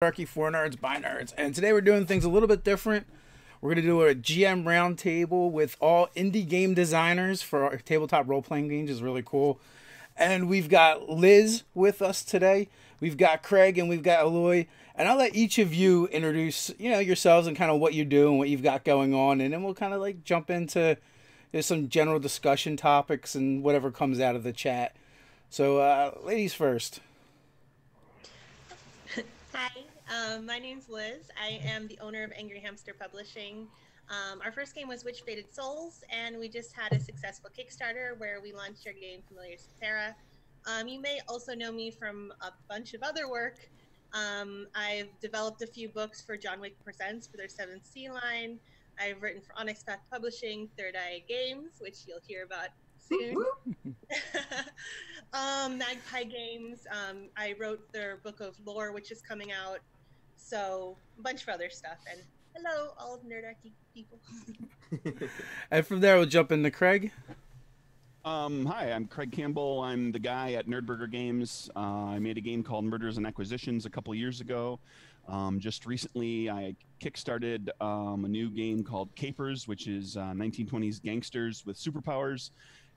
Nerdarchy for nerds by nerds, and today we're doing things a little bit different. We're gonna do a GM roundtable with all indie game designers for our tabletop role playing games. Is really cool, and we've got Liz with us today. We've got Craig and we've got Eloy, and I'll let each of you introduce yourselves and kind of what you do and what you've got going on, and then we'll kind of like jump into some general discussion topics and whatever comes out of the chat. So, ladies first. Hi, my name's Liz. I am the owner of Angry Hamster Publishing. Our first game was Witch Fated Souls, and we just had a successful Kickstarter where we launched our game Familiar Terra. You may also know me from a bunch of other work. I've developed a few books for John Wick Presents for their 7th Sea line. I've written for Onyx Path Publishing, Third Eye Games, which you'll hear about soon. Magpie Games. I wrote their book of lore, which is coming out. So a bunch of other stuff. And hello, all of Nerdarchy people. And from there, we'll jump into Craig. Hi, I'm Craig Campbell. I'm the guy at NerdBurger Games. I made a game called Murders and Acquisitions a couple years ago. Just recently, I kickstarted a new game called Capers, which is 1920s gangsters with superpowers.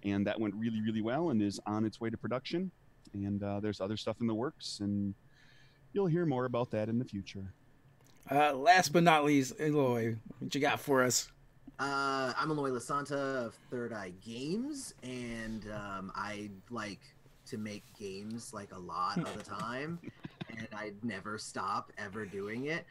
And that went really, really well and is on its way to production. And there's other stuff in the works, and you'll hear more about that in the future. Last but not least, Eloy, what you got for us? I'm Eloy Lasanta of Third Eye Games, and I like to make games like a lot of the time, and I never stop ever doing it.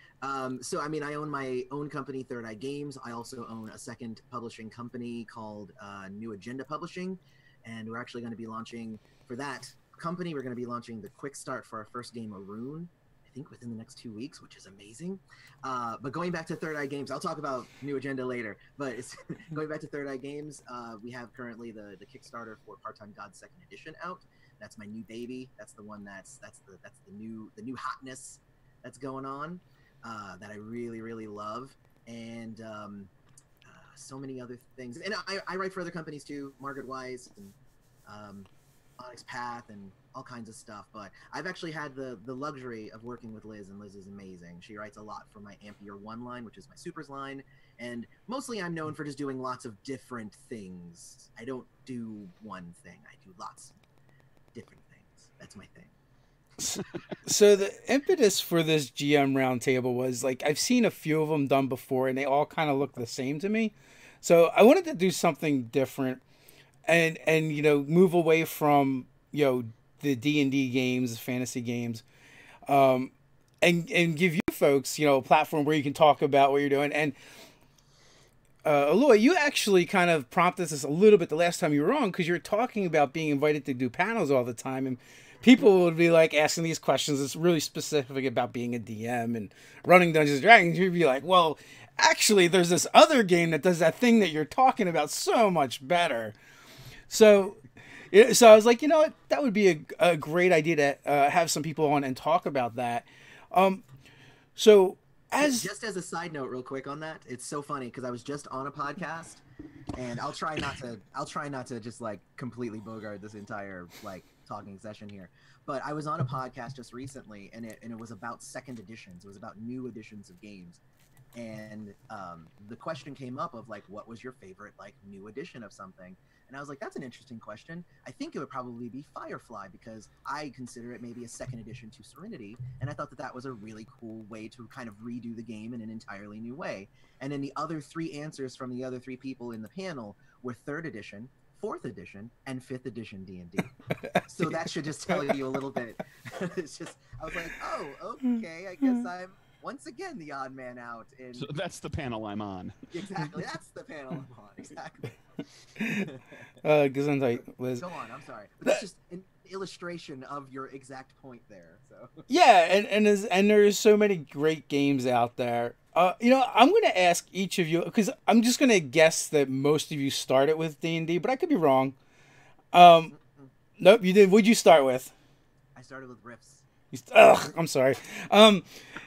So I mean, I own my own company, Third Eye Games. I also own a second publishing company called New Agenda Publishing, and we're actually going to be launching for that company. We're going to be launching the quick start for our first game, Maroon, I think within the next 2 weeks, which is amazing. But going back to Third Eye Games, I'll talk about New Agenda later. But it's going back to Third Eye Games, we have currently the Kickstarter for Part-Time God Second Edition out. That's my new baby. That's the one that's the new hotness that's going on that I really, really love. And so many other things. And I write for other companies too, Margaret Wise and Onyx Path and all kinds of stuff. But I've actually had the luxury of working with Liz, and Liz is amazing. She writes a lot for my Ampere 1 line, which is my Supers line. And mostly I'm known for just doing lots of different things. I don't do one thing. I do lots of different things. That's my thing. So the impetus for this GM roundtable was like I've seen a few of them done before, and they all kind of look the same to me. So I wanted to do something different, and move away from the D&D games, fantasy games, and give you folks a platform where you can talk about what you're doing. And Eloy, you actually kind of prompted us a little bit the last time you were on, because you're talking about being invited to do panels all the time, and people would be like asking these questions. It's really specific about being a DM and running Dungeons and Dragons. You'd be like, well, actually, there's this other game that does that thing that you're talking about so much better. So I was like, you know what, that would be a great idea to have some people on and talk about that. So just as a side note, real quick on that, it's so funny because I was just on a podcast, and I'll try not to just like completely bogart this entire like talking session here. But I was on a podcast just recently, and it was about second editions. It was about new editions of games, and the question came up of like, what was your favorite like new edition of something? And I was like, that's an interesting question. I think it would probably be Firefly, because I consider it maybe a second edition to Serenity. And I thought that was a really cool way to kind of redo the game in an entirely new way. And then the other 3 answers from the other 3 people in the panel were 3rd edition, 4th edition, and 5th edition D&D. So that should just tell you a little bit. It's just, I was like, oh, okay, I guess I'm once again the odd man out. So that's the panel I'm on. Exactly, that's the panel I'm on, exactly. Gesundheit, Liz. Go on, I'm sorry. But that's just an illustration of your exact point there. So yeah, and there's so many great games out there. I'm going to ask each of you, because I'm just going to guess that most of you started with D&D, but I could be wrong. Nope, you did. What'd you start with? I started with Riffs. I'm sorry.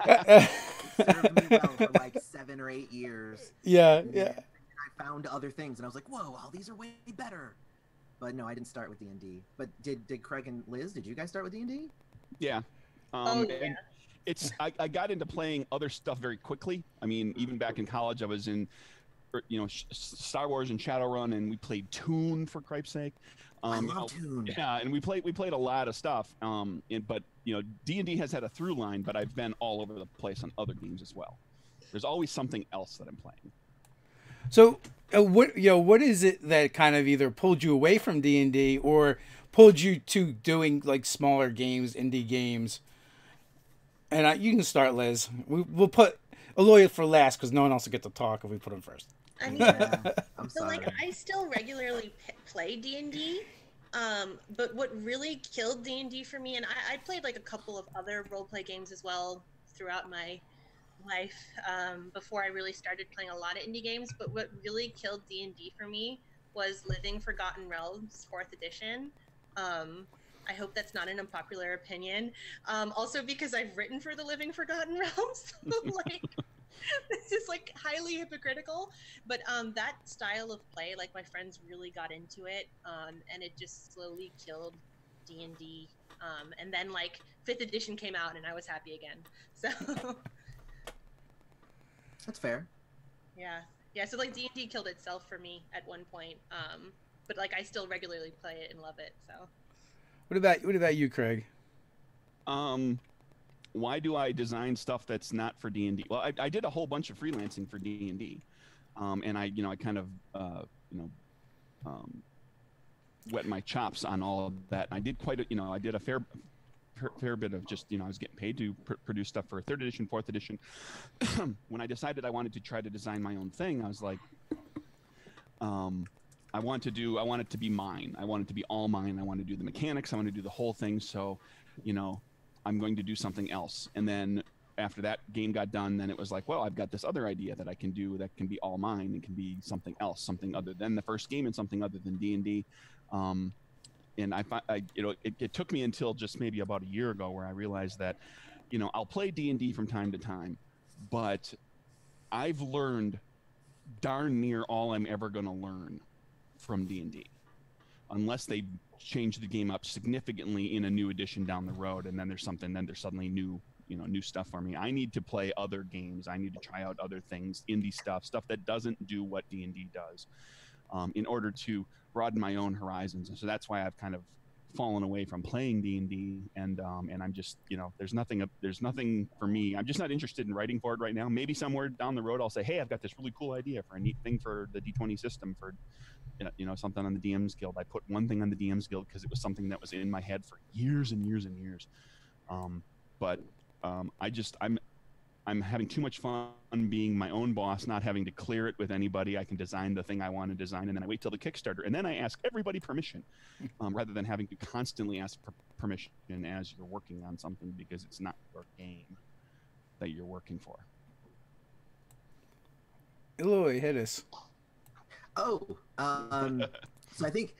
It served me well for like 7 or 8 years. Yeah, and yeah. I found other things, and I was like, whoa, wow, these are way better. But no, I didn't start with D&D. But did Craig and Liz, did you guys start with D&D? Yeah. Oh, yeah. I got into playing other stuff very quickly. I mean, even back in college, I was in, Star Wars and Shadowrun, and we played Toon for Cripe's sake. I love Toon. Yeah, and we played a lot of stuff. But D&D has had a through line, but I've been all over the place on other games as well. There's always something else that I'm playing. So, what is it that kind of either pulled you away from D&D or pulled you to doing like smaller games, indie games? And you can start, Liz. We'll put Eloy for last because no one else will get to talk if we put him first. I mean, I'm so sorry. like I still regularly play D&D, but what really killed D&D for me, and I played like a couple of other role-play games as well throughout my life before I really started playing a lot of indie games, but what really killed D&D for me was Living Forgotten Realms 4th edition. I hope that's not an unpopular opinion. Also because I've written for the Living Forgotten Realms, like this is like highly hypocritical, but that style of play, like my friends really got into it, and it just slowly killed D&D. And then like 5th edition came out and I was happy again. So That's fair. yeah. So like D&D killed itself for me at one point, but like I still regularly play it and love it. So. What about you, Craig? Why do I design stuff that's not for D&D? Well, I did a whole bunch of freelancing for D&D, and I kind of wet my chops on all of that. I did I did a fair bit of just I was getting paid to produce stuff for 3rd edition, 4th edition. When I decided I wanted to try to design my own thing, I was like, I want it to be mine. I want it to be all mine. I want to do the mechanics. I want to do the whole thing. So, I'm going to do something else. And then after that game got done, then it was like, well, I've got this other idea that I can do that can be all mine and can be something else, something other than the first game and something other than D&D. And it took me until just maybe about a year ago where I realized that, I'll play D&D from time to time, but I've learned darn near all I'm ever going to learn from D&D, unless they change the game up significantly in a new edition down the road, and then there's suddenly new stuff for me. I need to play other games. I need to try out other things, indie stuff that doesn't do what D&D does, in order to broaden my own horizons. And so that's why I've kind of fallen away from playing D&D, and I'm just there's nothing for me. I'm just not interested in writing for it right now. Maybe somewhere down the road I'll say, hey, I've got this really cool idea for a neat thing for the D20 system for something on the DM's Guild. I put one thing on the DM's Guild because it was something that was in my head for years and years and years. I'm having too much fun being my own boss, not having to clear it with anybody. I can design the thing I want to design, and then I wait till the Kickstarter, and then I ask everybody permission, rather than having to constantly ask permission as you're working on something because it's not your game that you're working for. Eloy, hit us. So I think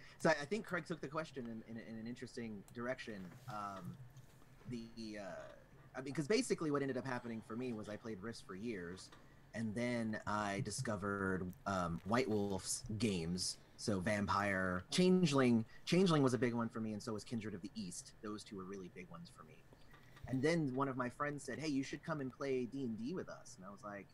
Craig took the question in an interesting direction. Because basically what ended up happening for me was I played Risk for years, and then I discovered White Wolf's games. So Vampire, Changeling was a big one for me, and so was Kindred of the East. Those two were really big ones for me. And then one of my friends said, hey, you should come and play D&D with us. And I was like,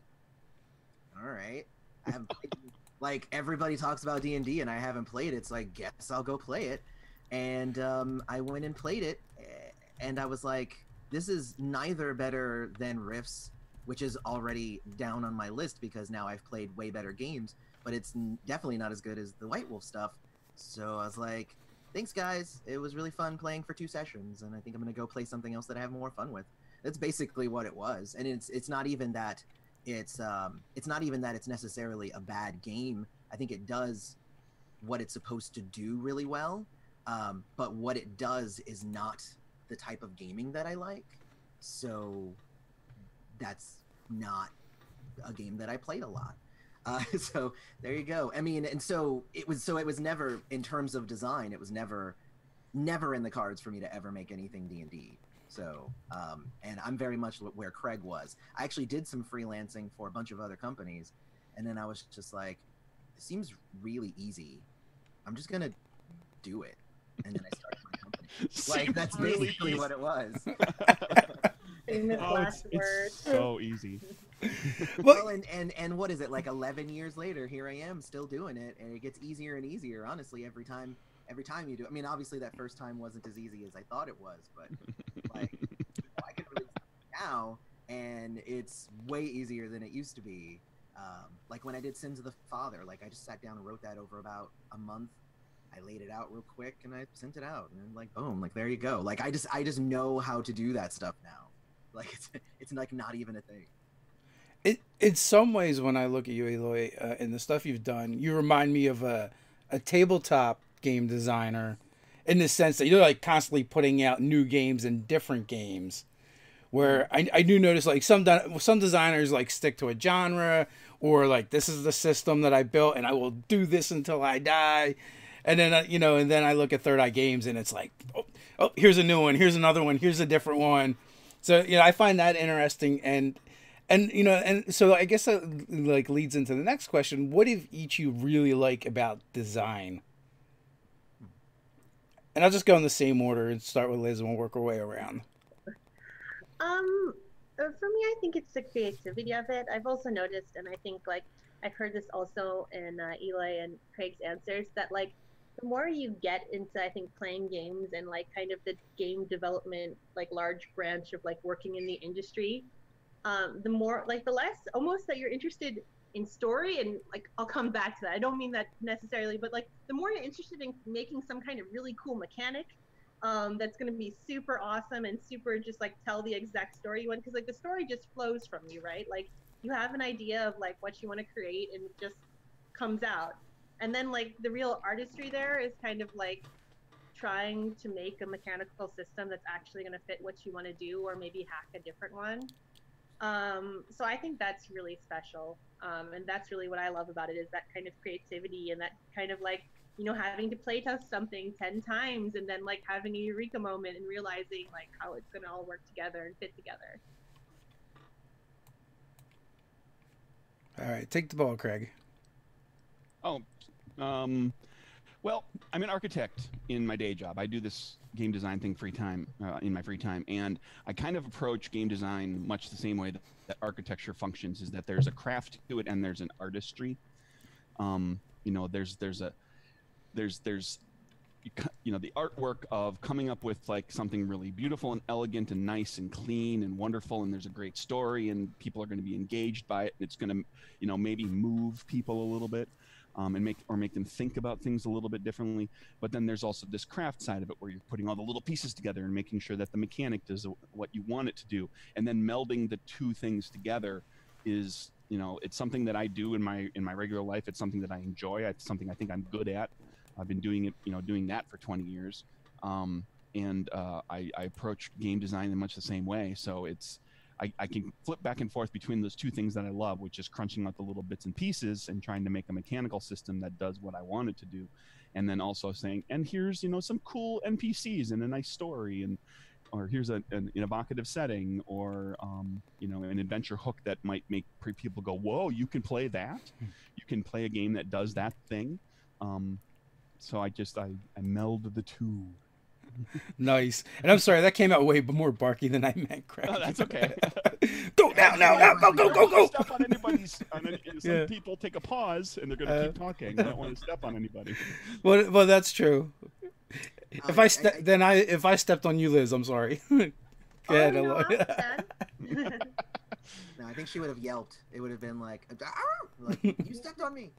all right. I haven't played, like, everybody talks about D&D, and I haven't played it, so I guess I'll go play it. And I went and played it, and I was like, this is neither better than Rifts, which is already down on my list because now I've played way better games, but it's definitely not as good as the White Wolf stuff. So I was like, thanks guys, it was really fun playing for 2 sessions, and I think I'm gonna go play something else that I have more fun with. That's basically what it was. And it's not even that it's necessarily a bad game. I think it does what it's supposed to do really well, but what it does is not the type of gaming that I like, so that's not a game that I played a lot. So there you go. I mean, and so it was never, in terms of design, it was never in the cards for me to ever make anything D&D. So and I'm very much where Craig was. I actually did some freelancing for a bunch of other companies, and then I was just like, it seems really easy, I'm just gonna do it. And then I started my company. Like, that's basically what it was. Famous Oh, last it's word. so easy. Well, and what is it, like 11 years later, here I am still doing it, and it gets easier and easier, honestly, every time you do. I mean, obviously that first time wasn't as easy as I thought it was, but like I can release it now and it's way easier than it used to be. Like when I did Sins of the Father, like I just sat down and wrote that over about a month. I laid it out real quick and I sent it out, and then like boom, like there you go. Like I just know how to do that stuff now. Like it's like not even a thing. In some ways, when I look at you, Eloy, and the stuff you've done, you remind me of a tabletop game designer, in the sense that you're like constantly putting out new games and different games. Where I do notice like some designers like stick to a genre, or like this is the system that I built and I will do this until I die. And then and then I look at Third Eye Games and it's like, oh, here's a new one, here's another one, here's a different one. So I find that interesting, and so I guess that like leads into the next question: what do each you really like about design? And I'll just go in the same order and start with Liz, and we'll work our way around. For me, I think it's the creativity of it. I've also noticed, and I think like I've heard this also in Eloy and Craig's answers, that like the more you get into, I think, playing games and like kind of the game development, like large branch of like working in the industry, the more like the less almost that you're interested in story. And like I'll come back to that. I don't mean that necessarily, but like the more you're interested in making some kind of really cool mechanic that's going to be super awesome and super just like tell the exact story you want, because like the story just flows from you, right? Like you have an idea of like what you want to create and it just comes out. And then like the real artistry there is kind of like trying to make a mechanical system that's actually going to fit what you want to do, or maybe hack a different one. So I think that's really special. And that's really what I love about it, is that kind of creativity and that kind of like, having to play test something 10 times and then like having a eureka moment and realizing like how it's going to all work together and fit together. All right, take the ball, Craig. Oh, well, I'm an architect in my day job. I do this game design thing in my free time, and I kind of approach game design much the same way that architecture functions, is that there's a craft to it and there's an artistry. There's the artwork of coming up with like something really beautiful and elegant and nice and clean and wonderful, and there's a great story and people are going to be engaged by it, and it's going to maybe move people a little bit, and make them think about things a little bit differently. But then there's also this craft side of it where you're putting all the little pieces together and making sure that the mechanic does what you want it to do, and then melding the two things together is it's something that I do in my regular life. It's something that I enjoy. It's something I think I'm good at. I've been doing that for 20 years. I approach game design in much the same way. So I can flip back and forth between those two things that I love, which is crunching out the little bits and pieces and trying to make a mechanical system that does what I want it to do. And then also saying, and here's, some cool NPCs and a nice story, or here's an evocative setting, or an adventure hook that might make people go, whoa, you can play that? You can play a game that does that thing? So I meld the two. Nice. And I'm sorry, that came out way more barky than I meant, Craig. Oh, that's okay. Go now, go. Step on anybody's. Some people take a pause and they're going to keep talking. I don't want to step on anybody. Well, that's true. If I stepped on you, Liz, I'm sorry. Go ahead, Eloy. No, I think she would have yelped. It would have been like you stepped on me.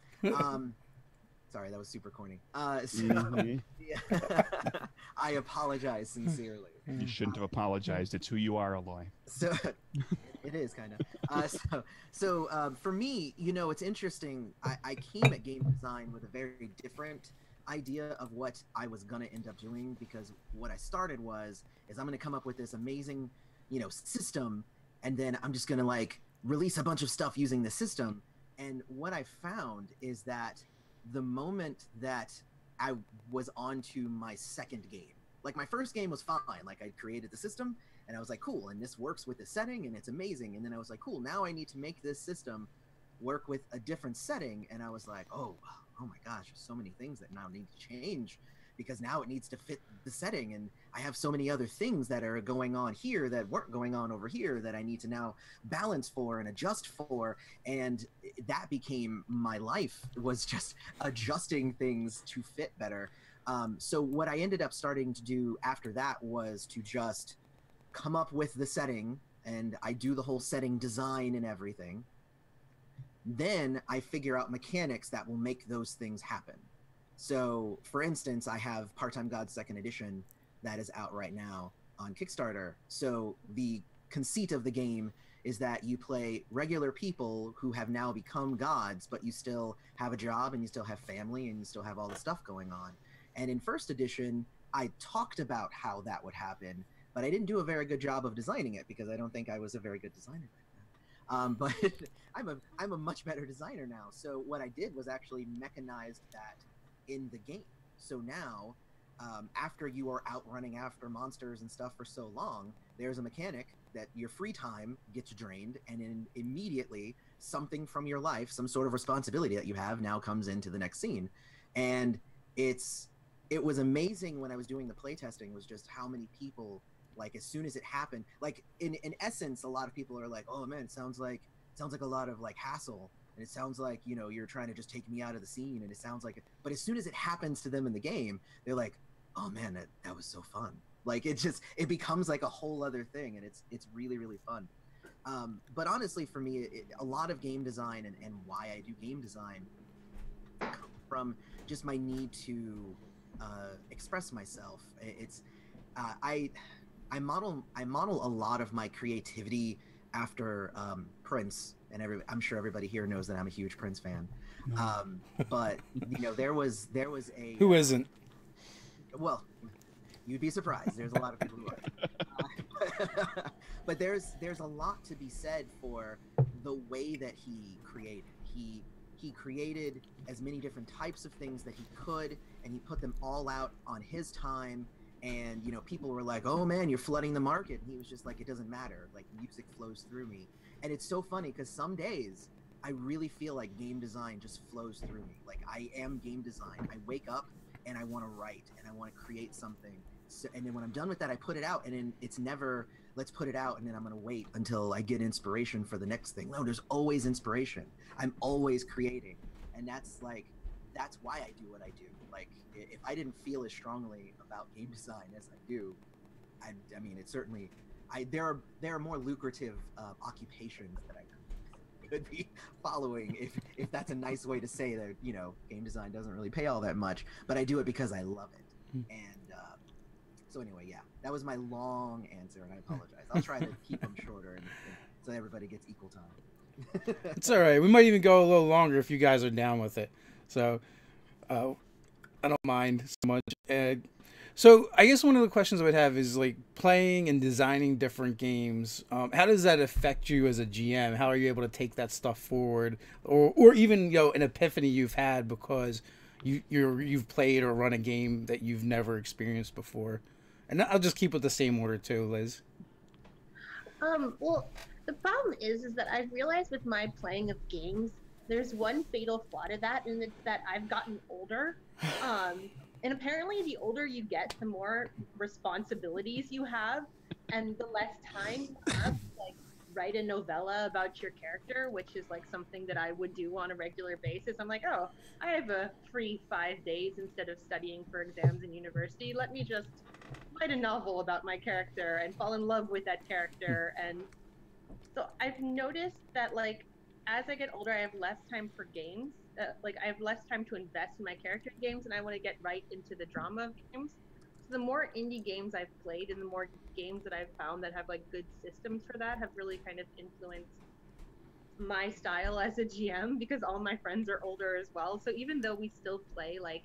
Sorry, that was super corny. Yeah. I apologize sincerely. You shouldn't have apologized. It's who you are, Eloy. So it is kind of. So for me, it's interesting. I came at game design with a very different idea of what I was gonna end up doing, because what I started is I'm gonna come up with this amazing, system, and then I'm just gonna like release a bunch of stuff using the system. And what I found is that the moment that I was on to my second game, like my first game was fine, like I created the system and I was like, cool, and this works with the setting and it's amazing. And then I was like, cool, now I need to make this system work with a different setting. And I was like, oh my gosh, there's so many things that now need to change because now it needs to fit the setting, and I have so many other things that are going on here that weren't going on over here that I need to now balance for and adjust for. And that became my life, was just adjusting things to fit better. So what I ended up starting to do after that was to just come up with the setting, and I do the whole setting design and everything. Then I figure out mechanics that will make those things happen. So, for instance, I have Part-Time Gods 2nd Edition that is out right now on Kickstarter. So the conceit of the game is that you play regular people who have now become gods, but you still have a job and you still have family and you still have all the stuff going on. And in 1st edition, I talked about how that would happen, but I didn't do a very good job of designing it because I don't think I was a very good designer back then. But I'm a much better designer now. So what I did was actually mechanized that in the game. So now, after you are out running after monsters and stuff for so long, there's a mechanic that your free time gets drained, and then immediately something from your life, some sort of responsibility that you have, now comes into the next scene. And it was amazing when I was doing the playtesting, was just how many people, like, as soon as it happened, like in essence, a lot of people are like, oh man, it sounds like a lot of like hassle, and it sounds like, you know, you're trying to just take me out of the scene, and it sounds like, but as soon as it happens to them in the game, they're like, oh man, that was so fun. Like, it becomes like a whole other thing, and it's really, really fun. But honestly, for me, a lot of game design and why I do game design comes from just my need to express myself. I model a lot of my creativity after Prince, and I'm sure everybody here knows that I'm a huge Prince fan. But you know, there was a Who isn't? Well, you'd be surprised. There's a lot of people who are. But there's a lot to be said for the way that he created. He created as many different types of things that he could, and he put them all out on his time. And, you know, people were like, oh man, you're flooding the market. And he was just like, it doesn't matter. Like, music flows through me. And it's so funny because some days I really feel like game design just flows through me. Like, I am game design. I wake up and I want to write and I want to create something. So, and then when I'm done with that, I put it out, and then it's never, let's put it out and then I'm going to wait until I get inspiration for the next thing. No, there's always inspiration. I'm always creating. And that's why I do what I do. Like, if I didn't feel as strongly about game design as I do, I mean, it's certainly, there are more lucrative occupations that I could be following, if that's a nice way to say that, you know, game design doesn't really pay all that much, but I do it because I love it. And so anyway, yeah, that was my long answer, and I apologize. I'll try to keep them shorter and so everybody gets equal time. It's all right. We might even go a little longer if you guys are down with it. So I don't mind so much. So I guess one of the questions I would have is, like, playing and designing different games. How does that affect you as a GM? How are you able to take that stuff forward, or even, you know, an epiphany you've had because you've played or run a game that you've never experienced before? And I'll just keep with the same order too, Liz. Well, the problem is that I've realized with my playing of games, there's one fatal flaw to that, and it's that I've gotten older. And apparently the older you get, the more responsibilities you have, and the less time you have to, like, write a novella about your character, which is like something that I would do on a regular basis. I'm like, oh, I have a free 5 days instead of studying for exams in university. Let me just write a novel about my character and fall in love with that character. And so I've noticed that, like, as I get older, I have less time for games. Like, I have less time to invest in my character in games, and I want to get right into the drama of games. So the more indie games I've played and the more games that I've found that have, like, good systems for that have really kind of influenced my style as a GM, because all my friends are older as well. So even though we still play, like,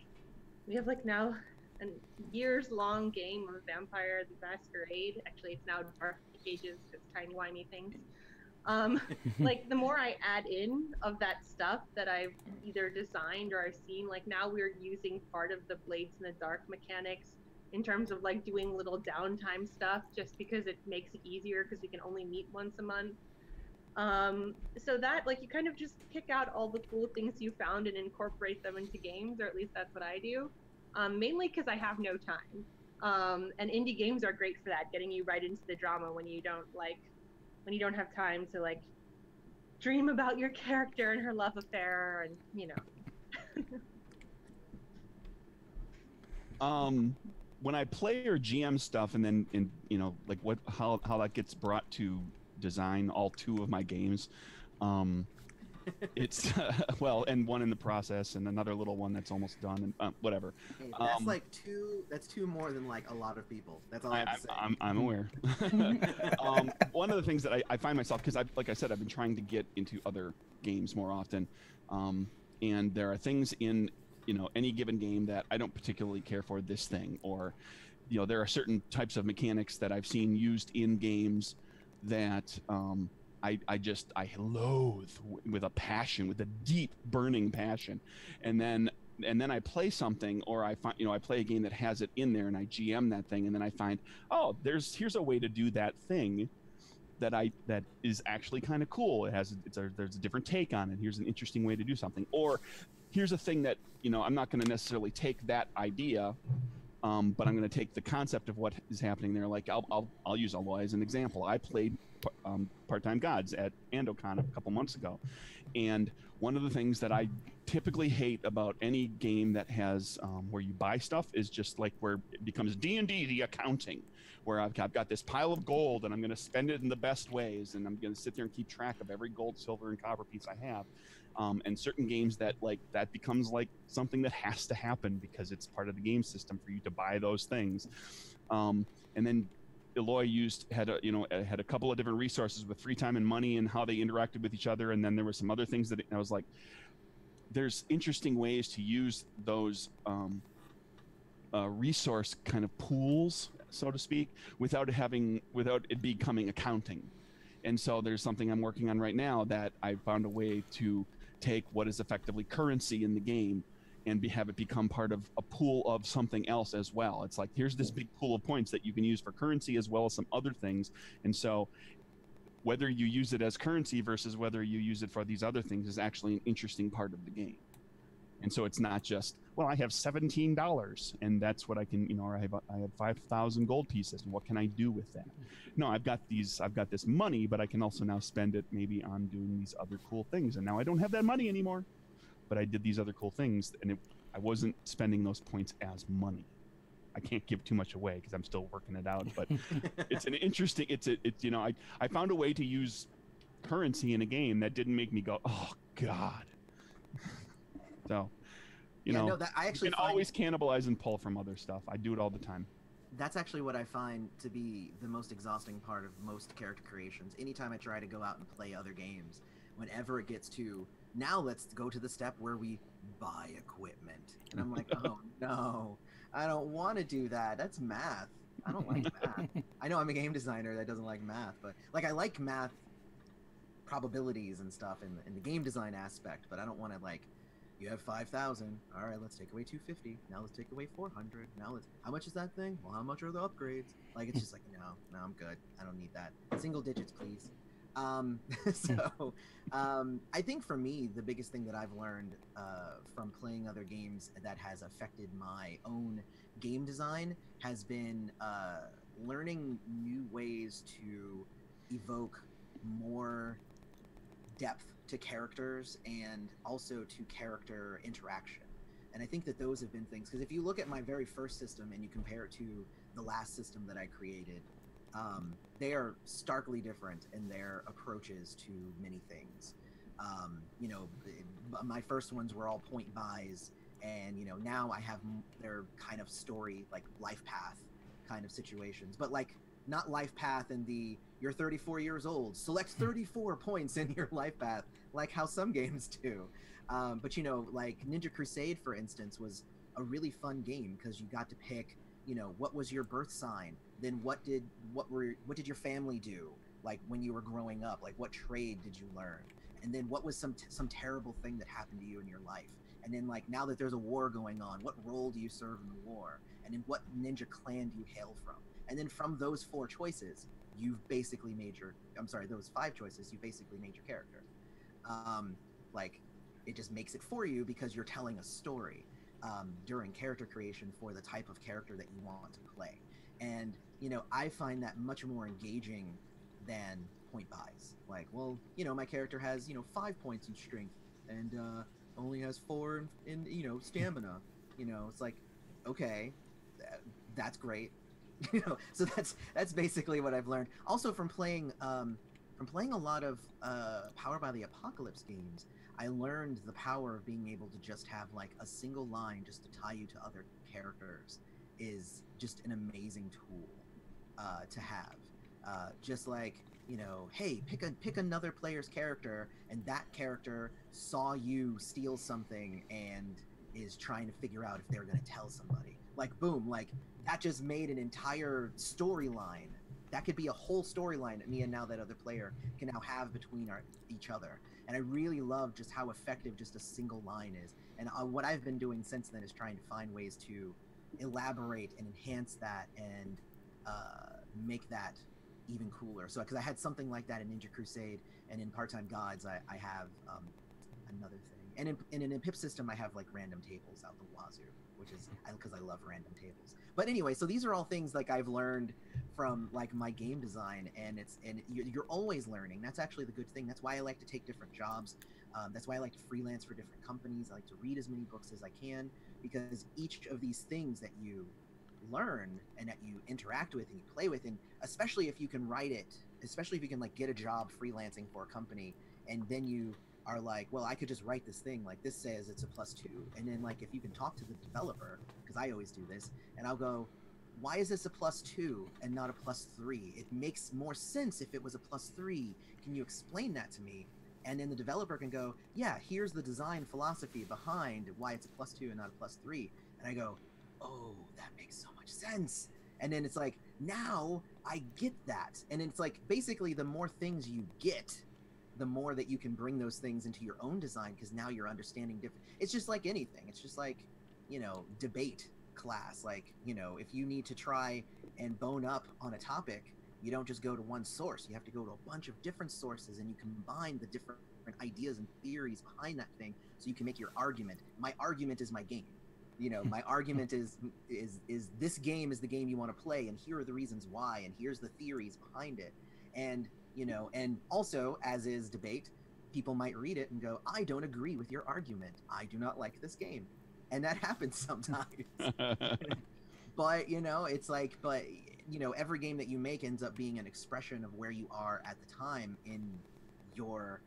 we have, like, now a years-long game of Vampire the Masquerade. Actually, it's now Dark Ages because timey-wimey things. Like, the more I add in of that stuff that I've either designed or I've seen, like, now we're using part of the Blades in the Dark mechanics in terms of, like, doing little downtime stuff just because it makes it easier because we can only meet once a month. So that, like, you kind of just pick out all the cool things you found and incorporate them into games, or at least that's what I do. mainly because I have no time. And indie games are great for that, getting you right into the drama when you don't have time to like dream about your character and her love affair and When I play or GM stuff, and then like how that gets brought to design all two of my games, it's well, and one in the process, and another little one that's almost done, and whatever. Hey, that's like two. That's two more than like a lot of people. That's all I have to say. I'm aware. One of the things that I find myself, because like I said, I've been trying to get into other games more often, and there are things in any given game that I don't particularly care for this thing, or there are certain types of mechanics that I've seen used in games that I loathe with a passion, with a deep burning passion, and then I play something, or I find I play a game that has it in there, and I GM that thing, and then I find, oh, here's a way to do that thing that is actually kind of cool. There's a different take on it. Here's an interesting way to do something, or here's a thing that I'm not going to necessarily take that idea, but I'm going to take the concept of what is happening there. Like I'll use Eloy as an example. I played Part-Time Gods at AndoCon a couple months ago, and one of the things that I typically hate about any game that has where you buy stuff is just like where it becomes D&D, the accounting, where I've got this pile of gold and I'm going to spend it in the best ways, and I'm going to sit there and keep track of every gold, silver, and copper piece I have. And certain games that becomes like something that has to happen because it's part of the game system for you to buy those things. And then Eloy had a couple of different resources with free time and money and how they interacted with each other, and then there were some other things that I was like, there's interesting ways to use those resource kind of pools, so to speak, without it becoming accounting. And so there's something I'm working on right now that I found a way to take what is effectively currency in the game and have it become part of a pool of something else as well. It's like, here's this big pool of points that you can use for currency as well as some other things. And so whether you use it as currency versus whether you use it for these other things is actually an interesting part of the game. And so it's not just, well, I have $17 and that's what I can, or I have 5,000 gold pieces, and what can I do with that? No, I've got this money, but I can also now spend it maybe on doing these other cool things. And now I don't have that money anymore, but I did these other cool things, and I wasn't spending those points as money. I can't give too much away because I'm still working it out, but it's an interesting, I found a way to use currency in a game that didn't make me go, oh God. So, you can always cannibalize and pull from other stuff. I do it all the time. That's actually what I find to be the most exhausting part of most character creations. Anytime I try to go out and play other games, whenever it gets to, now let's go to the step where we buy equipment. And I'm like, oh no, I don't want to do that. That's math. I don't like math. I know I'm a game designer that doesn't like math, but like I like math probabilities and stuff in the game design aspect, but I don't want to like, you have 5,000. All right, let's take away 250. Now let's take away 400. Now how much is that thing? Well, how much are the upgrades? Like, it's just like, no, I'm good. I don't need that. Single digits, please. I think for me, the biggest thing that I've learned from playing other games that has affected my own game design has been learning new ways to evoke more depth to characters and also to character interaction. And I think that those have been things, because if you look at my very first system and you compare it to the last system that I created, they are starkly different in their approaches to many things. My first ones were all point buys, and now I have their kind of story, like life path kind of situations, but like not life path in the you're 34 years old, select 34 points in your life path, like how some games do. But like Ninja Crusade, for instance, was a really fun game because you got to pick, what was your birth sign, then what did your family do, like when you were growing up, like what trade did you learn, and then what was some terrible thing that happened to you in your life, and then like now that there's a war going on, what role do you serve in the war, and then what ninja clan do you hail from, and then from those 4 choices you've basically made those 5 choices, you basically made your character. Like it just makes it for you because you're telling a story. during character creation for the type of character that you want to play. And I find that much more engaging than point buys. Like, well, my character has 5 points in strength and only has 4 in stamina. It's like, okay, that's great. So that's basically what I've learned. Also from playing a lot of Power by the Apocalypse games, I learned the power of being able to just have like a single line just to tie you to other characters is just an amazing tool to have. Just like, hey, pick another player's character, and that character saw you steal something and is trying to figure out if they're going to tell somebody. Like, boom, like that just made an entire storyline. That could be a whole storyline that me and now that other player can now have between each other. And I really love just how effective just a single line is. And what I've been doing since then is trying to find ways to elaborate and enhance that and make that even cooler. So, because I had something like that in Ninja Crusade, and in Part-Time Gods, I have another thing. And in a PIP system, I have like random tables out the wazoo, which is because I love random tables. But anyway, so these are all things like I've learned from like my game design, and you're always learning. That's actually the good thing. That's why I like to take different jobs. That's why I like to freelance for different companies. I like to read as many books as I can, because each of these things that you learn and that you interact with and you play with, and especially if you can write it, especially if you can like get a job freelancing for a company, and then you are like, well, I could just write this thing, like this says it's a +2, and then like if you can talk to the developer, because I always do this, and I'll go, why is this a +2 and not a +3? It makes more sense if it was a +3. Can you explain that to me? And then the developer can go, yeah, here's the design philosophy behind why it's a +2 and not a +3. And I go, oh, that makes so much sense. And then it's like, now I get that. And it's like, basically, the more things you get, the more that you can bring those things into your own design, because now you're understanding different. It's just like anything. It's just like, debate class. Like, if you need to try and bone up on a topic, you don't just go to one source. You have to go to a bunch of different sources, and you combine the different ideas and theories behind that thing so you can make your argument. My argument is my game. My argument is this game is the game you want to play, and here are the reasons why, and here's the theories behind it. And and also, as is debate, people might read it and go, I don't agree with your argument. I do not like this game. And that happens sometimes. But, it's like, every game that you make ends up being an expression of where you are at the time in your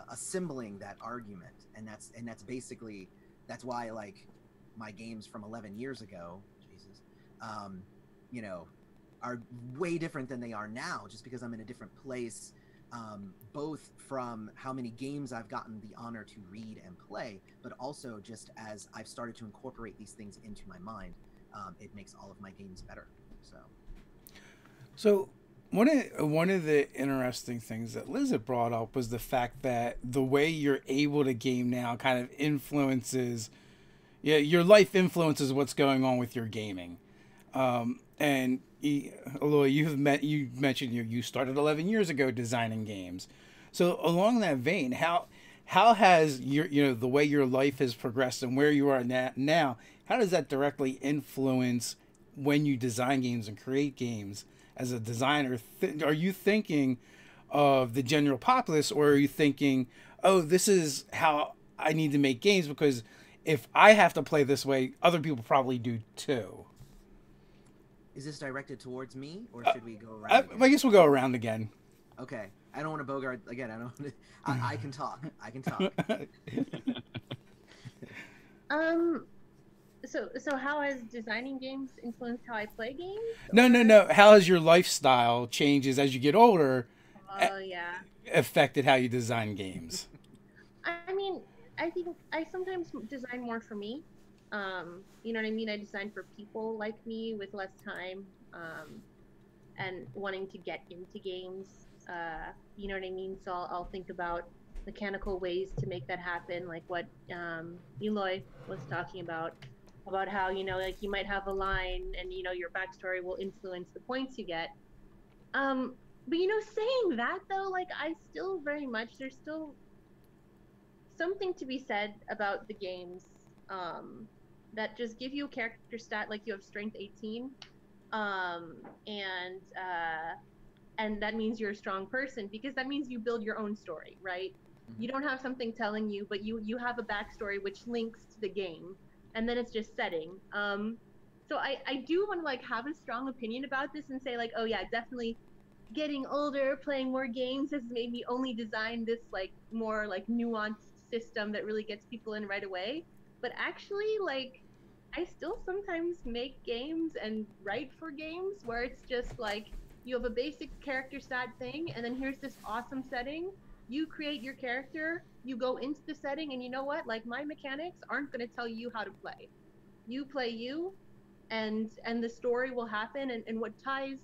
assembling that argument. And that's basically, that's why, like, my games from 11 years ago, Jesus, are way different than they are now, just because I'm in a different place, both from how many games I've gotten the honor to read and play, but also just as I've started to incorporate these things into my mind, it makes all of my games better. So one of the interesting things that Liz had brought up was the fact that the way you're able to game now kind of influences, your life influences what's going on with your gaming. And Eloy, you mentioned you started 11 years ago designing games. So along that vein, how has your the way your life has progressed and where you are now, how does that directly influence when you design games and create games as a designer? Are you thinking of the general populace, or are you thinking, oh, this is how I need to make games because if I have to play this way, other people probably do too? Is this directed towards me, or should we go around? I guess we'll go around again. Okay. I don't want to bogart again. I can talk. I can talk. So how has designing games influenced how I play games? No. How has your lifestyle changes as you get older? Yeah. Affected how you design games? I mean, I think I sometimes design more for me. You know what I mean? I design for people like me with less time, and wanting to get into games. You know what I mean? So I'll think about mechanical ways to make that happen, like what Eloy was talking about how, like you might have a line and, your backstory will influence the points you get. But, saying that though, like I still very much, there's still something to be said about the games that just give you a character stat like you have strength 18, and that means you're a strong person, because that means you build your own story, right? You don't have something telling you, but you have a backstory which links to the game, and then it's just setting. So I do want to like have a strong opinion about this and say like, oh yeah, definitely getting older, playing more games has made me only design this like more like nuanced system that really gets people in right away. But actually, like, I still sometimes make games and write for games where it's just like you have a basic character stat thing, and then here's this awesome setting. You create your character, you go into the setting, and you know what? Like, my mechanics aren't going to tell you how to play. You play you, and the story will happen, and what ties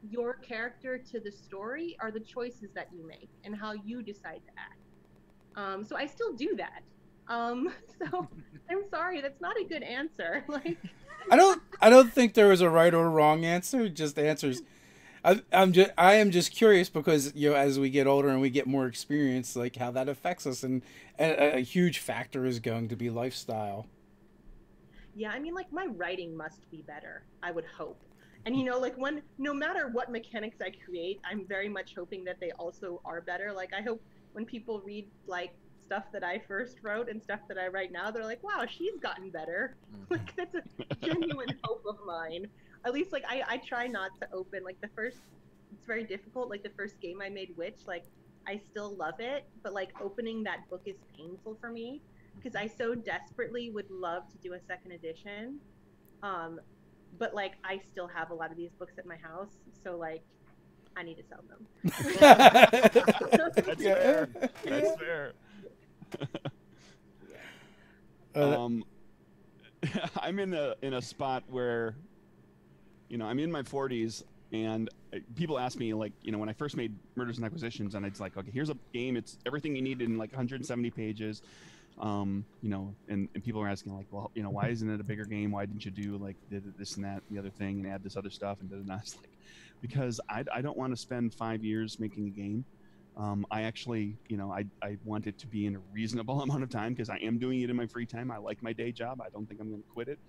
your character to the story are the choices that you make and how you decide to act. So I still do that. So I'm sorry, that's not a good answer. Like, I don't think there was a right or wrong answer. Just answers. I am just curious because as we get older and we get more experience, like how that affects us, and a huge factor is going to be lifestyle. yeah, I mean, like, my writing must be better, I would hope. And like, no matter what mechanics I create, I'm very much hoping that they also are better. Like, I hope when people read like stuff that I first wrote and stuff that I write now, they're like, wow, she's gotten better. Like, that's a genuine hope of mine. At least, like, I try not to open like it's very difficult. Like, the first game I made, Witch, like, I still love it, but like opening that book is painful for me because I so desperately would love to do a second edition. But like, I still have a lot of these books at my house, so like, I need to sell them. That's fair. That's fair. I'm in a spot where, I'm in my 40s, and people ask me, like, when I first made Murders and Acquisitions, and it's like, okay, here's a game, it's everything you need in like 170 pages. And people are asking like, well, why isn't it a bigger game? Why didn't you do like this and that, the other thing, and add this other stuff? And it's like, because I don't want to spend 5 years making a game. I actually, I want it to be in a reasonable amount of time because I am doing it in my free time. I like my day job. I don't think I'm going to quit it.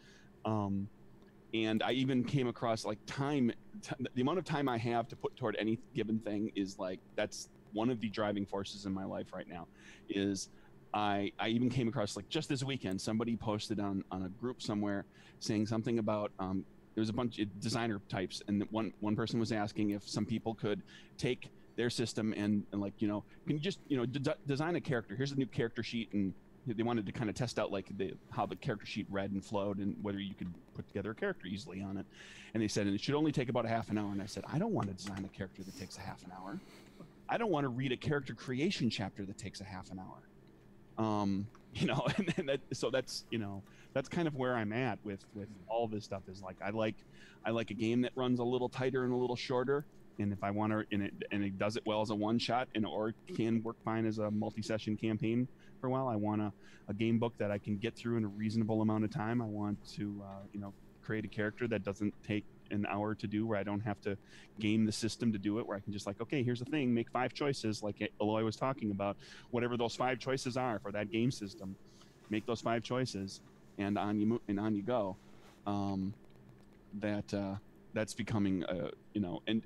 And I even came across like the amount of time I have to put toward any given thing is like, that's one of the driving forces in my life right now. Is I even came across, like, just this weekend, somebody posted on a group somewhere saying something about there was a bunch of designer types, and one person was asking if some people could take their system and like, can you just design a character? Here's a new character sheet, and they wanted to kind of test out like how the character sheet read and flowed, and whether you could put together a character easily on it. And they said, and it should only take about a half an hour. And I said, I don't want to design a character that takes a half an hour. I don't want to read a character creation chapter that takes a half an hour. So that's that's kind of where I'm at with all this stuff. Is like, I like a game that runs a little tighter and a little shorter, and if I want to, and it does it well as a one shot, or can work fine as a multi-session campaign for a while. I want a game book that I can get through in a reasonable amount of time. I want to create a character that doesn't take an hour to do, where I don't have to game the system to do it, where I can just like, okay, here's the thing, make 5 choices, like Eloy was talking about, whatever those 5 choices are for that game system, make those 5 choices, and on you go. That's becoming and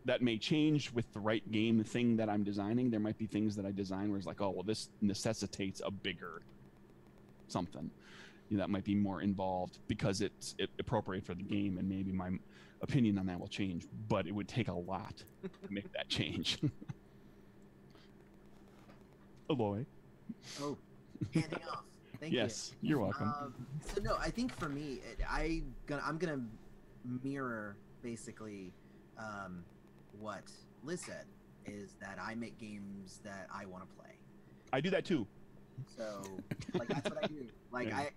that may change with the right game thing that I'm designing. There might be things that I design where it's like, oh, well, this necessitates a bigger something. That might be more involved because it's appropriate for the game, and maybe my opinion on that will change, but it would take a lot to make that change. Eloy. Oh, handing off. Thank you. Yes, you're welcome. So no, I think for me, I'm gonna mirror basically what Liz said, is that I make games that I want to play. I do that too. So, like, that's what I do. Like, yeah.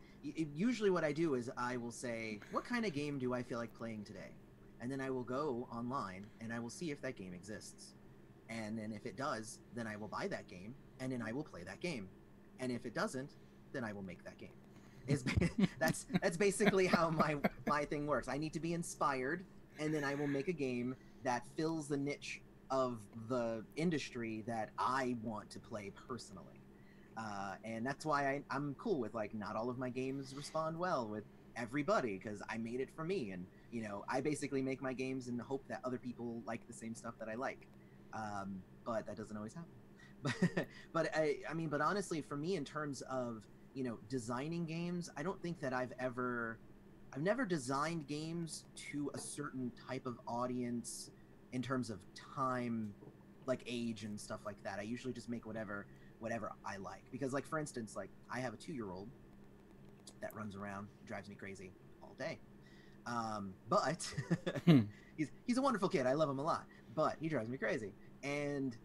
Usually what I do is I will say, what kind of game do I feel like playing today? And then I will go online and I will see if that game exists. And then if it does, then I will buy that game, and then I will play that game. And if it doesn't, then I will make that game. That's basically how my thing works. I need to be inspired, and then I will make a game that fills the niche of the industry that I want to play personally. And that's why I'm cool with like not all of my games respond well with everybody, because I made it for me, and you know, I basically make my games in the hope that other people like the same stuff that I like. But that doesn't always happen. But honestly, for me, in terms of, you know, designing games, I don't think that I've never designed games to a certain type of audience in terms of time, like age and stuff like that. I usually just make whatever I like, because like, for instance, like I have a 2-year-old that runs around, drives me crazy all day. But he's a wonderful kid. I love him a lot, but he drives me crazy. And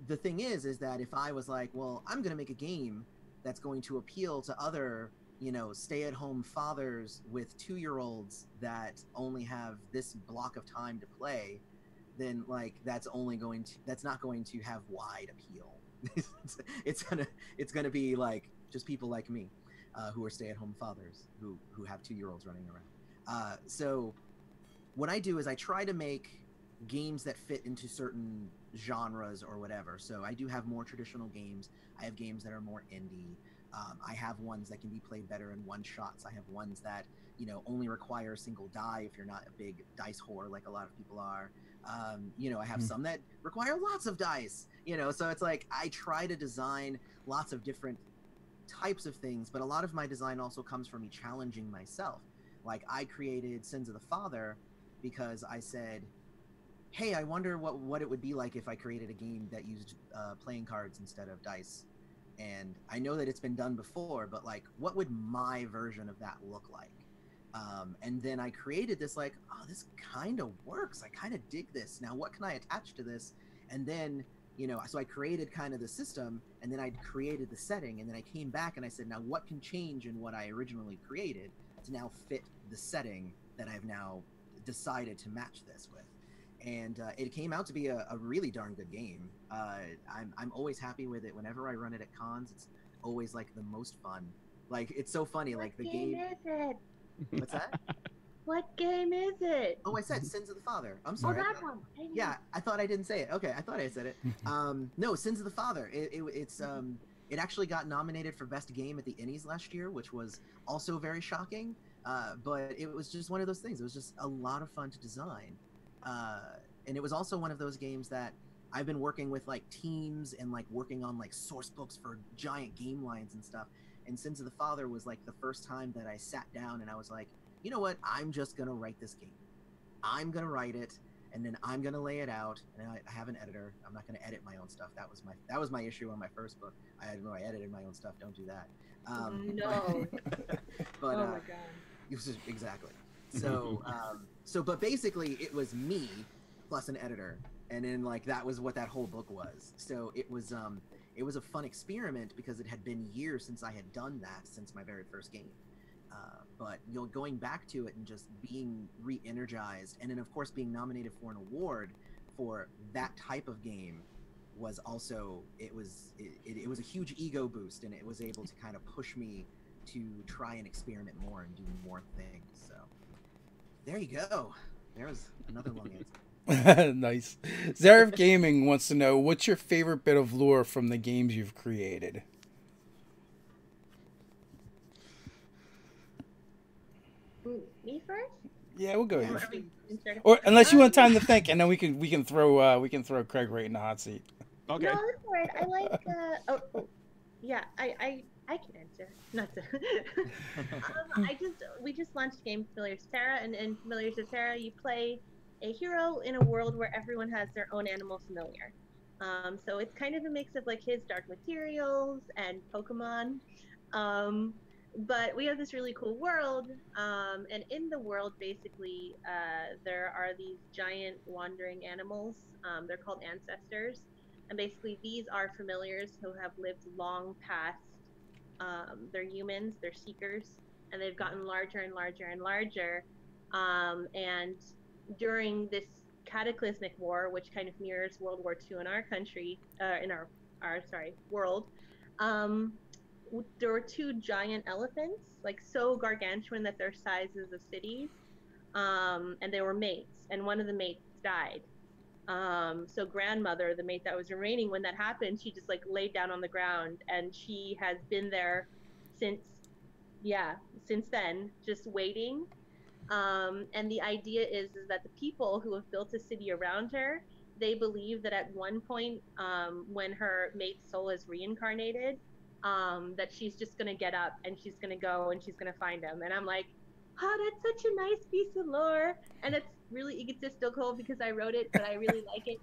the thing is that if I was like, well, I'm going to make a game that's going to appeal to other, you know, stay-at-home fathers with 2-year-olds that only have this block of time to play, then like that's not going to have wide appeal. it's gonna be like just people like me, who are stay-at-home fathers who have 2-year-olds running around. So what I do is I try to make games that fit into certain genres or whatever. So I do have more traditional games. I have games that are more indie. I have ones that can be played better in one shots. I have ones that, you know, only require a single die if you're not a big dice whore like a lot of people are. You know, I have some that require lots of dice, you know, so it's like I try to design lots of different types of things, but a lot of my design also comes from me challenging myself. Like I created Sins of the Father because I said, hey, I wonder what it would be like if I created a game that used playing cards instead of dice. And I know that it's been done before, but like, what would my version of that look like? And then I created this, like, oh, this kind of works. I kind of dig this. Now, what can I attach to this? And then, you know, so I created kind of the system, and then I created the setting, and then I came back and I said, now what can change in what I originally created to now fit the setting that I've now decided to match this with? And it came out to be a really darn good game. I'm always happy with it. Whenever I run it at cons, it's always like the most fun. Like, it's so funny. Like the game. What game is it? What's that? What game is it? Oh, I said Sins of the Father. I'm sorry. Oh, that one. Yeah, I thought I didn't say it. Okay, I thought I said it. No, Sins of the Father. It actually got nominated for Best Game at the Ennies last year, which was also very shocking. But it was just one of those things. It was just a lot of fun to design. And it was also one of those games that I've been working with like teams and like working on like source books for giant game lines and stuff. And Sins of the Father was like the first time that I sat down and I was like, you know what? I'm just going to write this game. I'm going to write it, and then I'm going to lay it out. And I have an editor. I'm not going to edit my own stuff. That was my issue on my first book. I edited my own stuff. Don't do that. No. But, oh my god. Exactly. So, but basically it was me plus an editor, and then like that was what that whole book was. So it was a fun experiment because it had been years since I had done that since my very first game. But you know, going back to it and just being re-energized, and then of course being nominated for an award for that type of game was also it was a huge ego boost, and it was able to kind of push me to try and experiment more and do more things. So there you go. There was another long answer. Nice. Zarif Gaming wants to know, what's your favorite bit of lore from the games you've created? Me first? Yeah, we'll go. Or unless you want time to think, and then we can throw Craig right in the hot seat. Okay. No, that's all right. I like. Yeah, I can answer. Not to. We just launched game Familiars of Terra, and in Familiars of Terra, you play a hero in a world where everyone has their own animal familiar. So it's kind of a mix of like his Dark Materials and Pokemon. But we have this really cool world, and in the world, basically, there are these giant wandering animals. They're called ancestors, and basically these are familiars who have lived long past. They're humans, they're seekers, and they've gotten larger and larger and larger. And during this cataclysmic war, which kind of mirrors World War II in our country, in our world, there were two giant elephants, like so gargantuan that they're sizes of cities, and they were mates, and one of the mates died. So grandmother, the mate that was remaining, when that happened, she just like laid down on the ground, and she has been there since, yeah, since then, just waiting. And the idea is that the people who have built a city around her, they believe that at one point, when her mate's soul is reincarnated, that she's just gonna get up and she's gonna go and she's gonna find him. And I'm like, oh, that's such a nice piece of lore, and it's really egotistical because I wrote it, but I really like it.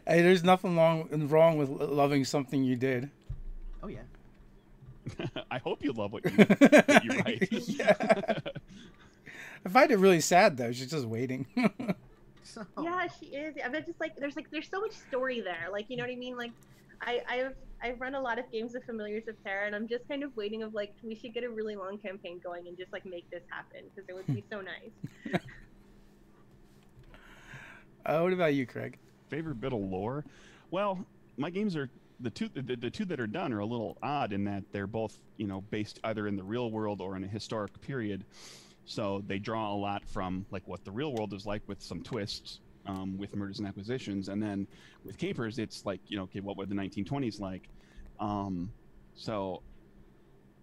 There's nothing wrong with loving something you did. Oh yeah. I hope you love what you write. Yeah. I find it really sad though. She's just waiting. So, Yeah, she is. I mean, just there's so much story there. Like, you know what I mean? Like, I've run a lot of games of Familiars of Terra, and I'm just kind of waiting of like, we should get a really long campaign going and just like make this happen, because it would be so nice. What about you, Craig? Favorite bit of lore? Well, my games are the two that are done are a little odd in that they're both, you know, based either in the real world or in a historic period. So they draw a lot from like what the real world is like with some twists, with Murders and Acquisitions, and then with Capers, it's like, you know, okay, what were the 1920s like? So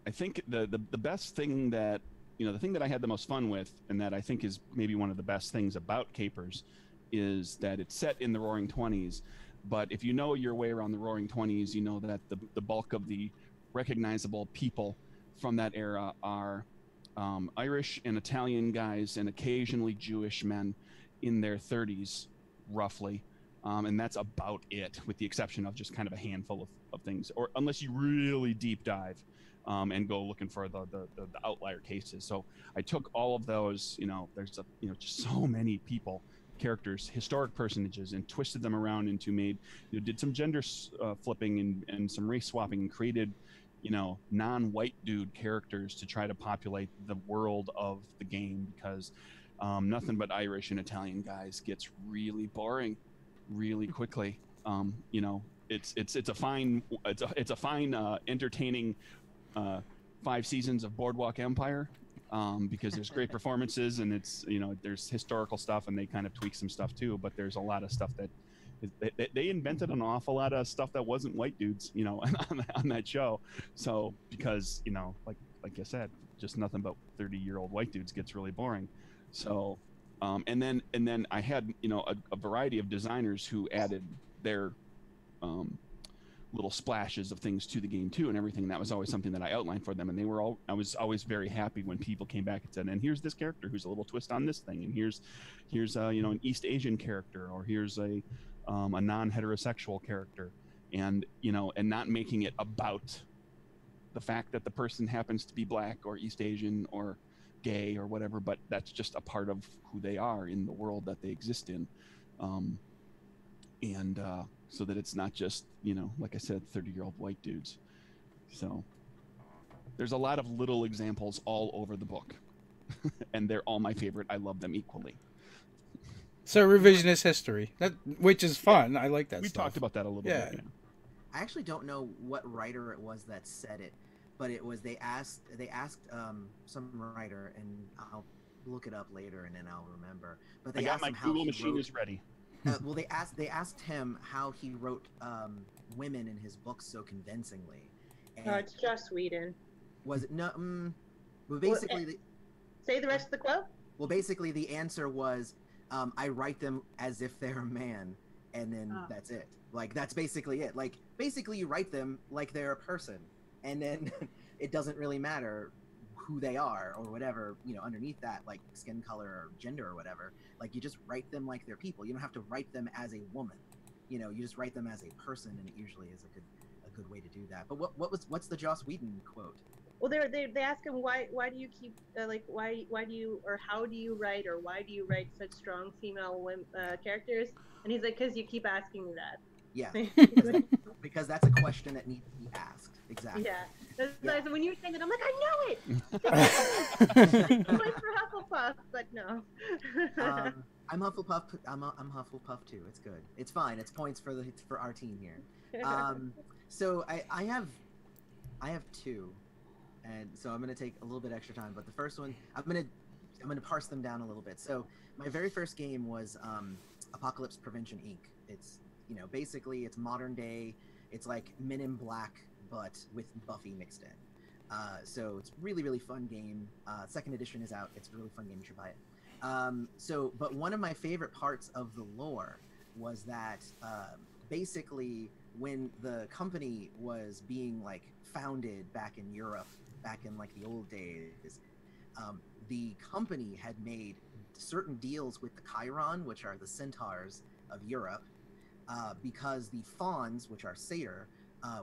I think the best thing that, you know, the thing that I had the most fun with, and that I think is maybe one of the best things about Capers, is that it's set in the Roaring '20s. But if you know your way around the Roaring '20s, you know that the bulk of the recognizable people from that era are Irish and Italian guys and occasionally Jewish men in their 30s, roughly. And that's about it, with the exception of just kind of a handful of things, or unless you really deep dive and go looking for the outlier cases. So I took all of those, you know, there's just so many people, characters, historic personages, and twisted them around into did some gender flipping and some race swapping, and created, you know, non-white dude characters to try to populate the world of the game, because nothing but Irish and Italian guys gets really boring really quickly. You know, it's a fine entertaining 5 seasons of Boardwalk Empire, because there's great performances, and it's, you know, there's historical stuff, and they kind of tweak some stuff too, but there's a lot of stuff that they invented an awful lot of stuff that wasn't white dudes, you know, on that show. So because, you know, like I said, just nothing but 30-year-old white dudes gets really boring. So and then I had, you know, a variety of designers who added their little splashes of things to the game too, and everything. That was always something that I outlined for them, and I was always very happy when people came back and said, and here's this character who's a little twist on this thing, and here's you know, an East Asian character, or here's a non-heterosexual character, and, you know, and not making it about the fact that the person happens to be black or East Asian or gay or whatever, but that's just a part of who they are in the world that they exist in. So that it's not just, you know, like I said, 30-year-old white dudes. So there's a lot of little examples all over the book, and they're all my favorite. I love them equally. So revisionist history, which is fun. I like that. We talked about that a little bit. Yeah. I actually don't know what writer it was that said it, but it was they asked some writer, and I'll look it up later and then I'll remember. But they asked him how Google machine is ready. Well, they asked him how he wrote women in his books so convincingly. And No, it's Joss Whedon. was it no? Well, basically, Say the rest of the quote. well, basically the answer was, I write them as if they're a man, and then that's it. Like, that's basically it. Like, basically you write them like they're a person, and then it doesn't really matter who they are or whatever, you know, underneath that, like skin color or gender or whatever. Like, you just write them like they're people. You don't have to write them as a woman. You know, you just write them as a person, and it usually is a good way to do that. But what's the Joss Whedon quote? Well, they ask him why do you keep why do you, or how do you write, or why do you write such strong female characters? And he's like, because you keep asking me that. Yeah, because that's a question that needs to be asked. Exactly. Yeah. So when you were saying that, I'm like, I know it. I'm like for Hufflepuff, but no. I'm Hufflepuff. I'm Hufflepuff too. It's good. It's fine. It's points for our team here. So I have 2, and so I'm gonna take a little bit extra time. But the first one, I'm gonna parse them down a little bit. So my very first game was Apocalypse Prevention Inc. It's basically it's modern day. It's like Men in Black, but with Buffy mixed in. So it's really, really fun game. Second edition is out. It's a really fun game. You should buy it. But one of my favorite parts of the lore was that basically when the company was being like founded back in Europe, back in like the old days, the company had made certain deals with the Chiron, which are the centaurs of Europe, because the fawns, which are satyr,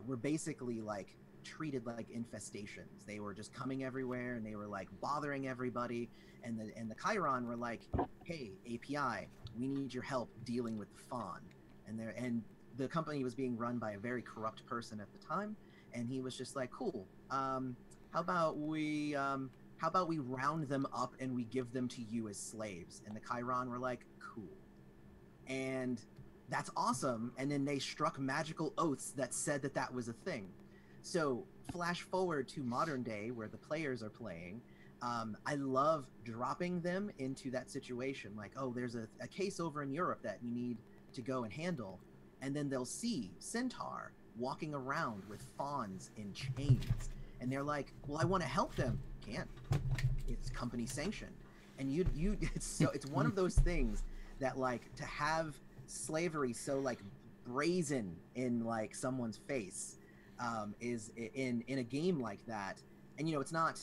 were basically like treated like infestations. They were just coming everywhere and they were like bothering everybody. And the Chiron were like, "Hey, API, we need your help dealing with the fawn." And the company was being run by a very corrupt person at the time, and he was just like, "Cool. How about we round them up and we give them to you as slaves?" And the Chiron were like, "Cool." And that's awesome. And then they struck magical oaths that said that that was a thing. So flash forward to modern day where the players are playing. I love dropping them into that situation. Like, oh, there's a case over in Europe that you need to go and handle. And then they'll see Centaur walking around with fawns in chains. And they're like, well, I want to help them. Can't. It's company sanctioned. And it's one of those things that, like, to have slavery so like brazen in like someone's face is in a game like that. And it's not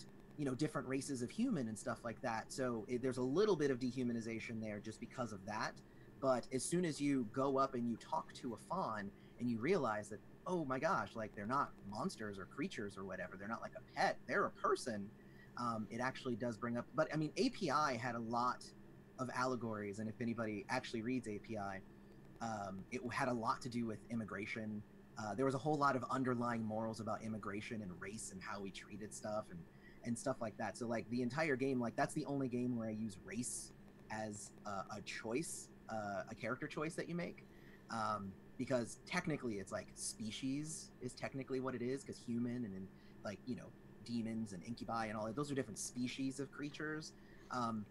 different races of human and stuff like that, so there's a little bit of dehumanization there just because of that. But as soon as you go up and you talk to a fawn and you realize that, oh my gosh, like they're not monsters or creatures or whatever, they're not like a pet, they're a person, it actually does bring up. But I mean, API had a lot of allegories, and if anybody actually reads API, it had a lot to do with immigration. There was a whole lot of underlying morals about immigration and race and how we treated stuff and stuff like that. So like the entire game, like that's the only game where I use race as a choice, a character choice that you make, because technically it's like species is technically what it is, because human and then like demons and incubi and all that, those are different species of creatures.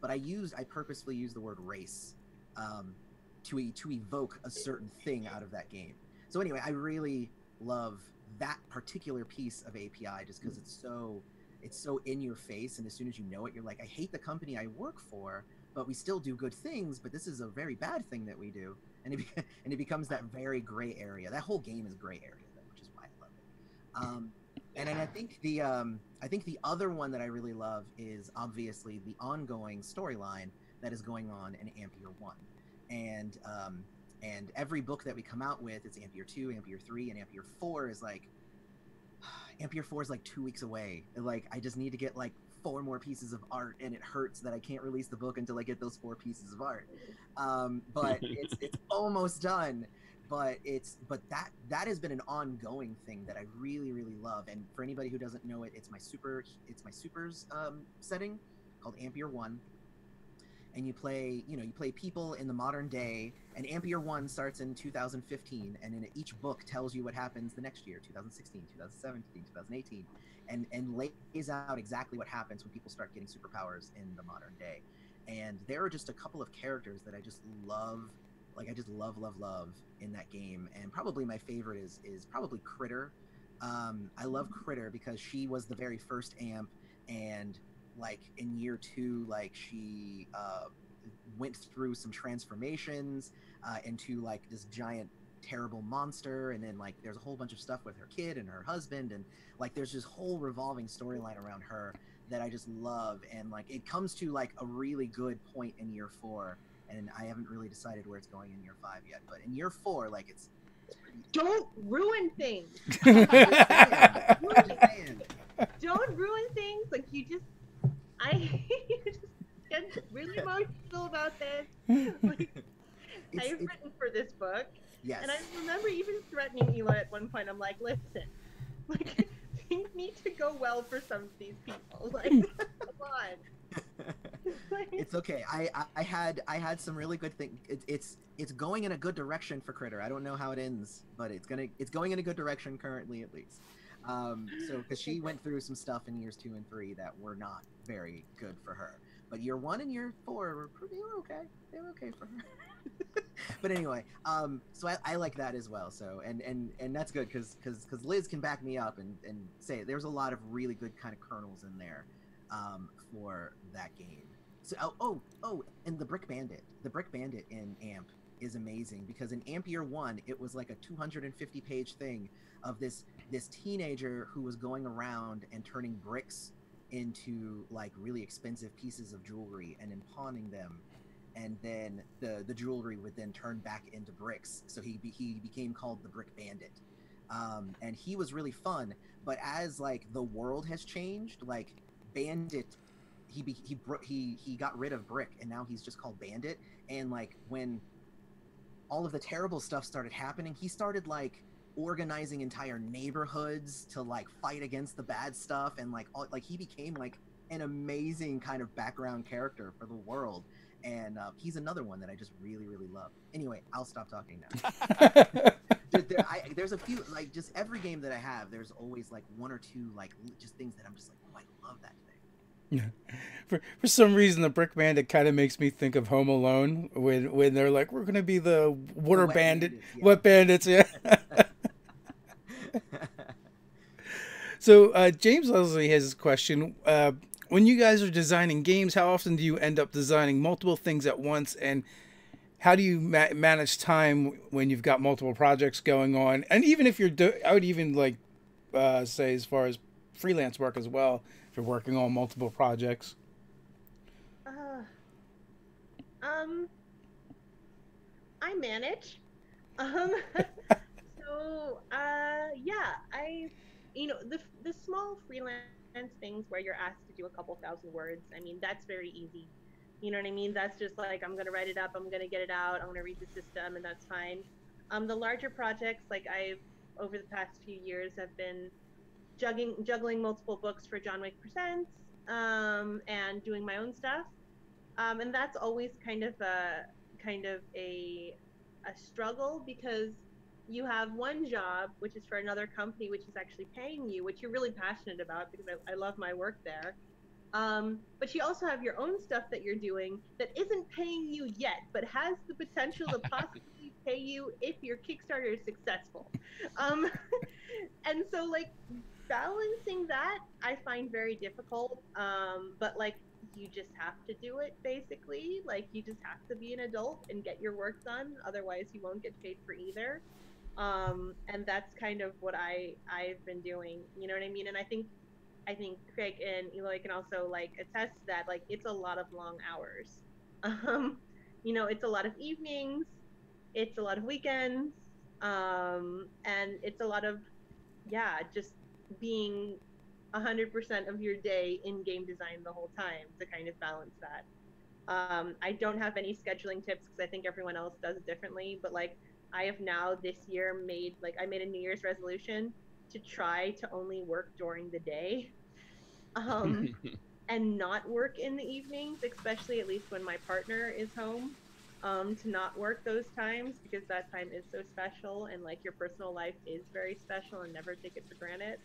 But I purposefully use the word race to evoke a certain thing out of that game. So anyway, I really love that particular piece of API just because it's so in your face, and as soon as you know it, you're like, I hate the company I work for, but we still do good things, but this is a very bad thing that we do, and it becomes that very gray area. That whole game is gray area, which is why I love it. And I think the other one that I really love is obviously the ongoing storyline that is going on in Ampere 1. And every book that we come out with, it's Ampere 2, Ampere 3, and Ampere 4 is like, Ampere 4 is like 2 weeks away. Like, I just need to get like 4 more pieces of art, and it hurts that I can't release the book until I get those 4 pieces of art. But it's almost done. But that has been an ongoing thing that I really, really love. And for anybody who doesn't know it, it's my supers setting called Ampere 1. And you play people in the modern day, and Ampere 1 starts in 2015, and in each book tells you what happens the next year, 2016, 2017, 2018, and lays out exactly what happens when people start getting superpowers in the modern day. And there are just a couple of characters that I just love, like I just love in that game. And probably my favorite is probably Critter. I love Critter because she was the very first amp, and like in year 2, like she went through some transformations into like this giant terrible monster, and then like there's a whole bunch of stuff with her kid and her husband, and like there's this whole revolving storyline around her that I just love. And like it comes to like a really good point in year 4, and I haven't really decided where it's going in year 5 yet, but in year 4, like it's Don't ruin things. Don't ruin things. Like I just get really emotional about this. Like, I've written for this book. Yes. And I remember even threatening Eloy at one point. I'm like, listen, like things need to go well for some of these people. Like, come on. It's okay. I had some really good things. It's going in a good direction for Critter. I don't know how it ends, but it's going in a good direction currently, at least. So because she went through some stuff in years 2 and 3 that were not very good for her. but year 1 and year 4 were pretty okay. They were okay for her. But anyway, so I like that as well. So and that's good because Liz can back me up and say there's a lot of really good kind of kernels in there for that game. So and the Brick Bandit in AMP is amazing because in AMP year 1 it was like a 250-page thing of this teenager who was going around and turning bricks into like really expensive pieces of jewelry and then pawning them, and then the jewelry would then turn back into bricks. So he became called the Brick Bandit, and he was really fun. But as like the world has changed, like Bandit, he got rid of Brick and now he's just called Bandit. And like when all of the terrible stuff started happening, he started like organizing entire neighborhoods to like fight against the bad stuff, and like he became like an amazing kind of background character for the world. And he's another one that I just really, really love. Anyway, I'll stop talking now. There's a few, like, just every game that I have, there's always like one or two like just things that I'm just like, oh, I love that thing. Yeah. For some reason, the Brick Bandit kind of makes me think of Home Alone when they're like, we're gonna be the water bandit, wet bandits, yeah. So James Leslie has this question. When you guys are designing games, how often do you end up designing multiple things at once, and how do you manage time when you've got multiple projects going on? And even if you're, I would even like say as far as freelance work as well, if you're working on multiple projects. I manage. So I the small freelance things where you're asked to do a couple thousand words, I mean, that's very easy. You know what I mean? That's just like, I'm going to write it up, I'm going to get it out, I'm going to read the system, and that's fine. The larger projects, like I've, over the past few years, have been juggling multiple books for John Wick Presents, and doing my own stuff. And that's always kind of a struggle, because you have one job, which is for another company, which is actually paying you, which you're really passionate about, because I love my work there. But you also have your own stuff that you're doing that isn't paying you yet, but has the potential to possibly pay you if your Kickstarter is successful. And so like balancing that, I find very difficult. But like, you just have to do it, basically. Like, you just have to be an adult and get your work done. Otherwise you won't get paid for either. And that's kind of what I've been doing, you know what I mean? And I think Craig and Eloy can also like attest to that. Like, it's a lot of long hours. It's a lot of evenings, it's a lot of weekends, and it's a lot of, just being 100% of your day in game design the whole time to kind of balance that. I don't have any scheduling tips because I think everyone else does it differently, but like, I have now this year made a New Year's resolution to try to only work during the day, and not work in the evenings, especially at least when my partner is home, to not work those times, because that time is so special, and like your personal life is very special, and never take it for granted.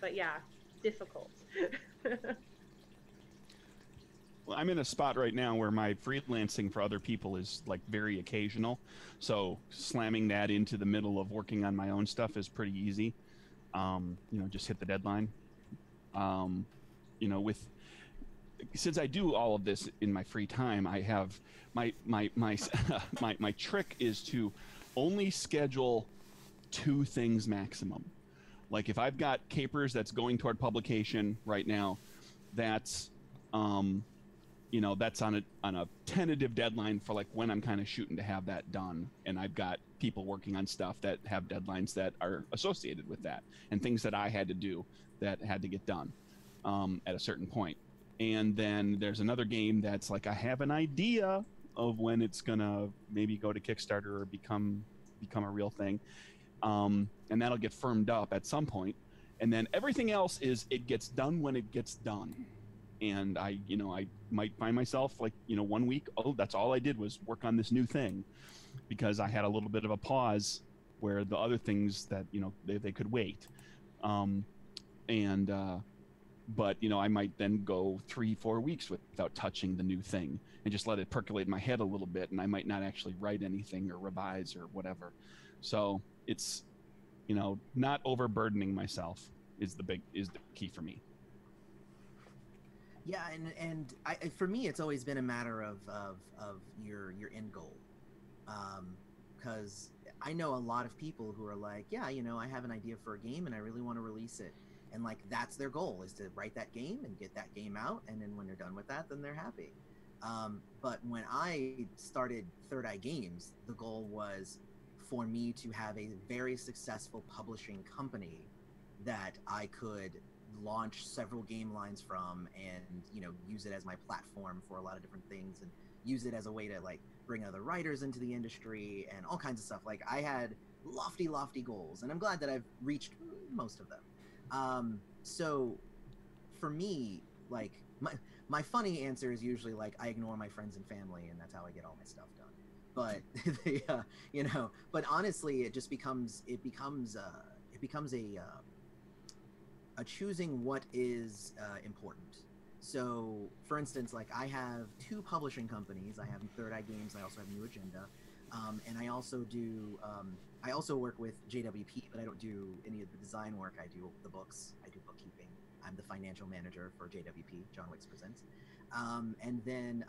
But yeah, difficult. Well, I'm in a spot right now where my freelancing for other people is like very occasional. So slamming that into the middle of working on my own stuff is pretty easy. Just hit the deadline. Since I do all of this in my free time, I have my my trick is to only schedule 2 things maximum. Like if I've got capers that's going toward publication right now, that's that's on a tentative deadline for like when I'm kind of shooting to have that done. And I've got people working on stuff that have deadlines that are associated with that, and things that I had to do that had to get done at a certain point. And then there's another game that's like, I have an idea of when it's gonna maybe go to Kickstarter or become a real thing. And that'll get firmed up at some point. And then everything else is, it gets done when it gets done. And I might find myself like, 1 week, that's all I did was work on this new thing, because I had a little bit of a pause where the other things that, they could wait. but I might then go 3-4 weeks without touching the new thing and just let it percolate in my head a little bit, and I might not actually write anything or revise or whatever. So it's not overburdening myself is the key for me. Yeah, and for me, it's always been a matter of your end goal, because I know a lot of people who are like, yeah, I have an idea for a game and I really want to release it, and like that's their goal, is to write that game and get that game out, and then when they're done with that, then they're happy. But when I started Third Eye Games, the goal was for me to have a very successful publishing company that I could launch several game lines from, and use it as my platform for a lot of different things, and use it as a way to like bring other writers into the industry and all kinds of stuff. Like I had lofty goals, and I'm glad that I've reached most of them. So for me, like my funny answer is usually like I ignore my friends and family, and that's how I get all my stuff done. But but honestly, it just becomes a choosing what is important. So, for instance, like I have 2 publishing companies. I have Third Eye Games. I also have New Agenda, and I also do. I also work with JWP, but I don't do any of the design work. I do the books. I do bookkeeping. I'm the financial manager for JWP, John Wicks Presents. And then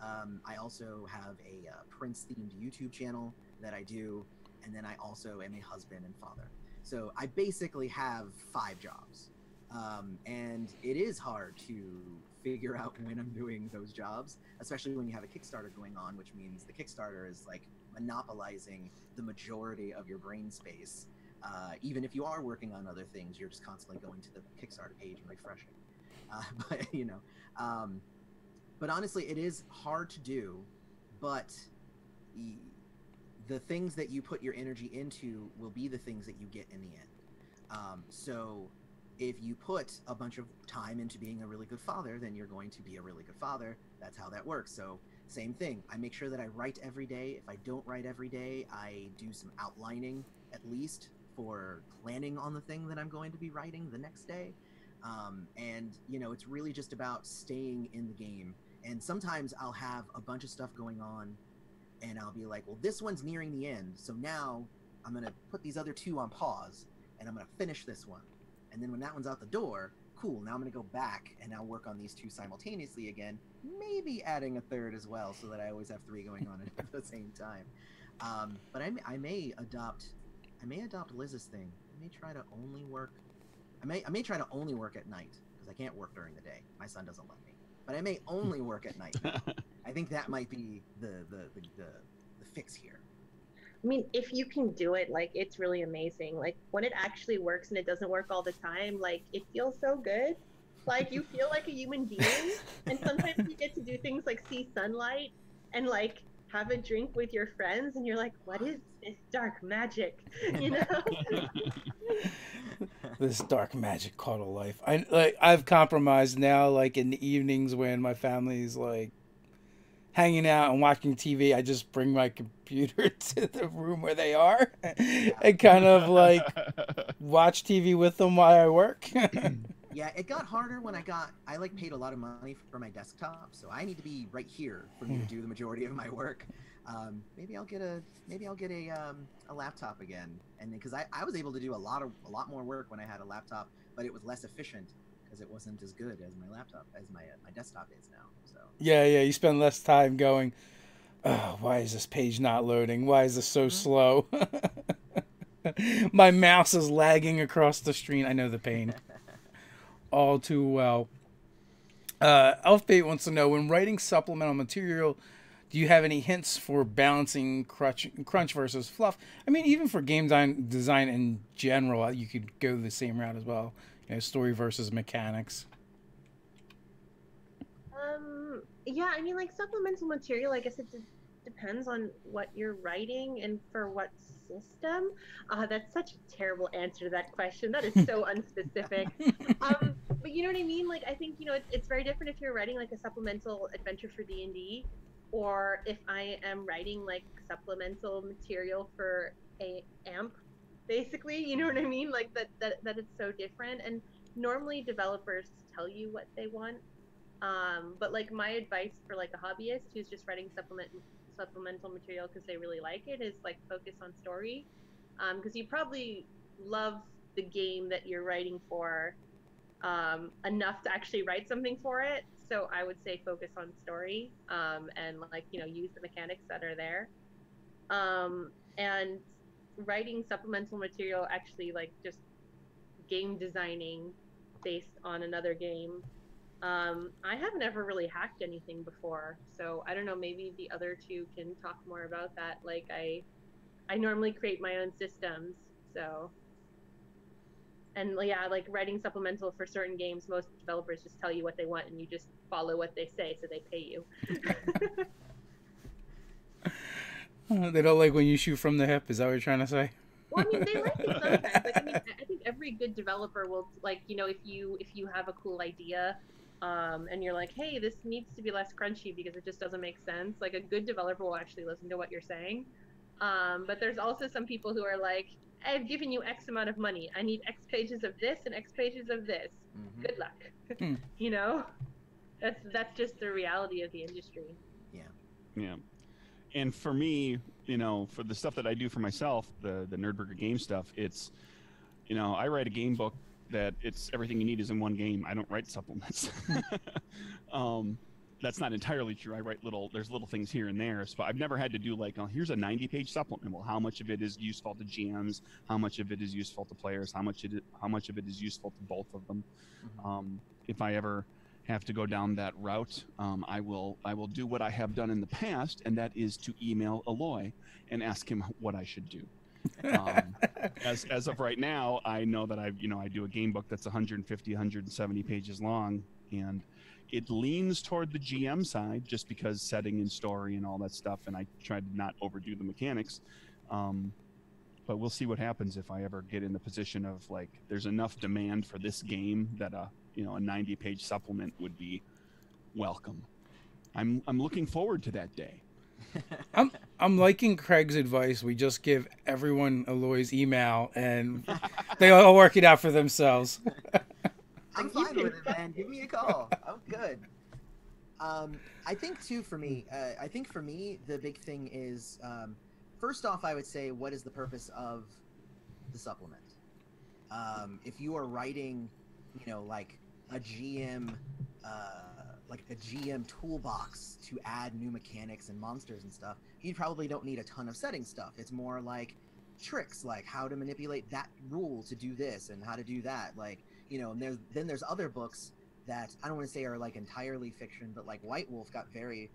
I also have a Prince-themed YouTube channel that I do, and then I also am a husband and father. So I basically have 5 jobs. And it is hard to figure out when I'm doing those jobs, especially when you have a Kickstarter going on, which means the Kickstarter is like monopolizing the majority of your brain space. Even if you are working on other things, you're just constantly going to the Kickstarter page and refreshing. But honestly, it is hard to do, but the things that you put your energy into will be the things that you get in the end. So if you put a bunch of time into being a really good father, then you're going to be a really good father. That's how that works. So same thing. I make sure that I write every day. If I don't write every day, I do some outlining at least for planning on the thing that I'm going to be writing the next day. And it's really just about staying in the game. And sometimes I'll have a bunch of stuff going on and I'll be like, well, this one's nearing the end. So now I'm going to put these other 2 on pause and I'm going to finish this one. And then when that one's out the door, cool, now I'm going to go back and now work on these 2 simultaneously again, maybe adding a 3rd as well so that I always have 3 going on at the same time. But I may adopt Liz's thing. I may try to only work at night, because I can't work during the day. My son doesn't let me. But I may only work at night now. I think that might be the fix here. I mean, if you can do it, like, it's really amazing. Like, when it actually works and it doesn't work all the time, like, it feels so good. Like, you feel like a human being. And sometimes you get to do things like see sunlight and, like, have a drink with your friends. And you're like, what is this dark magic? This dark magic called a life. I've compromised now, like, in the evenings when my family's, like, hanging out and watching TV, I just bring my computer to the room where they are and kind of like watch TV with them while I work. Yeah, it got harder when I like paid a lot of money for my desktop, so I need to be right here for me to do the majority of my work. Maybe I'll get a laptop again, and because I was able to do a lot more work when I had a laptop, but it was less efficient because it wasn't as good as my laptop as my desktop is now. So yeah, you spend less time going, oh, why is this page not loading? Why is this so slow? My mouse is lagging across the screen. I know the pain all too well. Elfbait wants to know, when writing supplemental material, do you have any hints for balancing crunch versus fluff? I mean, even for game design in general, you could go the same route as well. Story versus mechanics. Yeah, I mean, like, supplemental material, I guess it depends on what you're writing and for what system. That's such a terrible answer to that question. That is so unspecific. But you know what I mean? Like, I think, it's very different if you're writing, like, a supplemental adventure for D&D, or if I am writing, like, supplemental material for a AMP, basically, you know what I mean? Like, that it's so different. And normally developers tell you what they want. But like my advice for like a hobbyist who's just writing supplemental material because they really like it is like focus on story, because you probably love the game that you're writing for enough to actually write something for it. So I would say focus on story, and like, you know, use the mechanics that are there. And writing supplemental material, actually like just game designing based on another game. I have never really hacked anything before, so I don't know, maybe the other two can talk more about that. Like I normally create my own systems, so. And yeah, like writing supplemental for certain games, most developers just tell you what they want and you just follow what they say, so they pay you. They don't like when you shoot from the hip. Is that what you're trying to say? Well, I mean, they like it sometimes. Like, I mean, I think every good developer will, like, you know, if you have a cool idea, and you're like, hey, this needs to be less crunchy because it just doesn't make sense. Like, a good developer will actually listen to what you're saying. But there's also some people who are like, I've given you X amount of money. I need X pages of this and X pages of this. Mm-hmm. Good luck. You know, that's just the reality of the industry. Yeah. Yeah. And for me, you know, for the stuff that I do for myself, the NerdBurger game stuff, it's, you know, I write a game book that it's everything you need is in one game. I don't write supplements. That's not entirely true. I write there's little things here and there. So I've never had to do like, oh, here's a 90-page supplement. Well, how much of it is useful to GMs? How much of it is useful to players? How much of it is useful to both of them? Mm-hmm. If I ever have to go down that route, I will do what I have done in the past, and that is to email Eloy and ask him what I should do. As of right now, I know that I do a game book that's 150, 170 pages long, and it leans toward the GM side just because setting and story and all that stuff, and I try to not overdo the mechanics. But we'll see what happens if I ever get in the position of like, there's enough demand for this game that a 90-page supplement would be welcome. I'm looking forward to that day. I'm liking Craig's advice. We just give everyone Eloy's email and they all work it out for themselves. I'm fine with it, man. Give me a call. I'm good. I think too, for me, the big thing is, first off, I would say, what is the purpose of the supplement? If you are writing, like a GM toolbox to add new mechanics and monsters and stuff, you probably don't need a ton of setting stuff. It's more like tricks, like how to manipulate that rule to do this and how to do that. Like, and there's other books that I don't want to say are like entirely fiction, but like White Wolf got very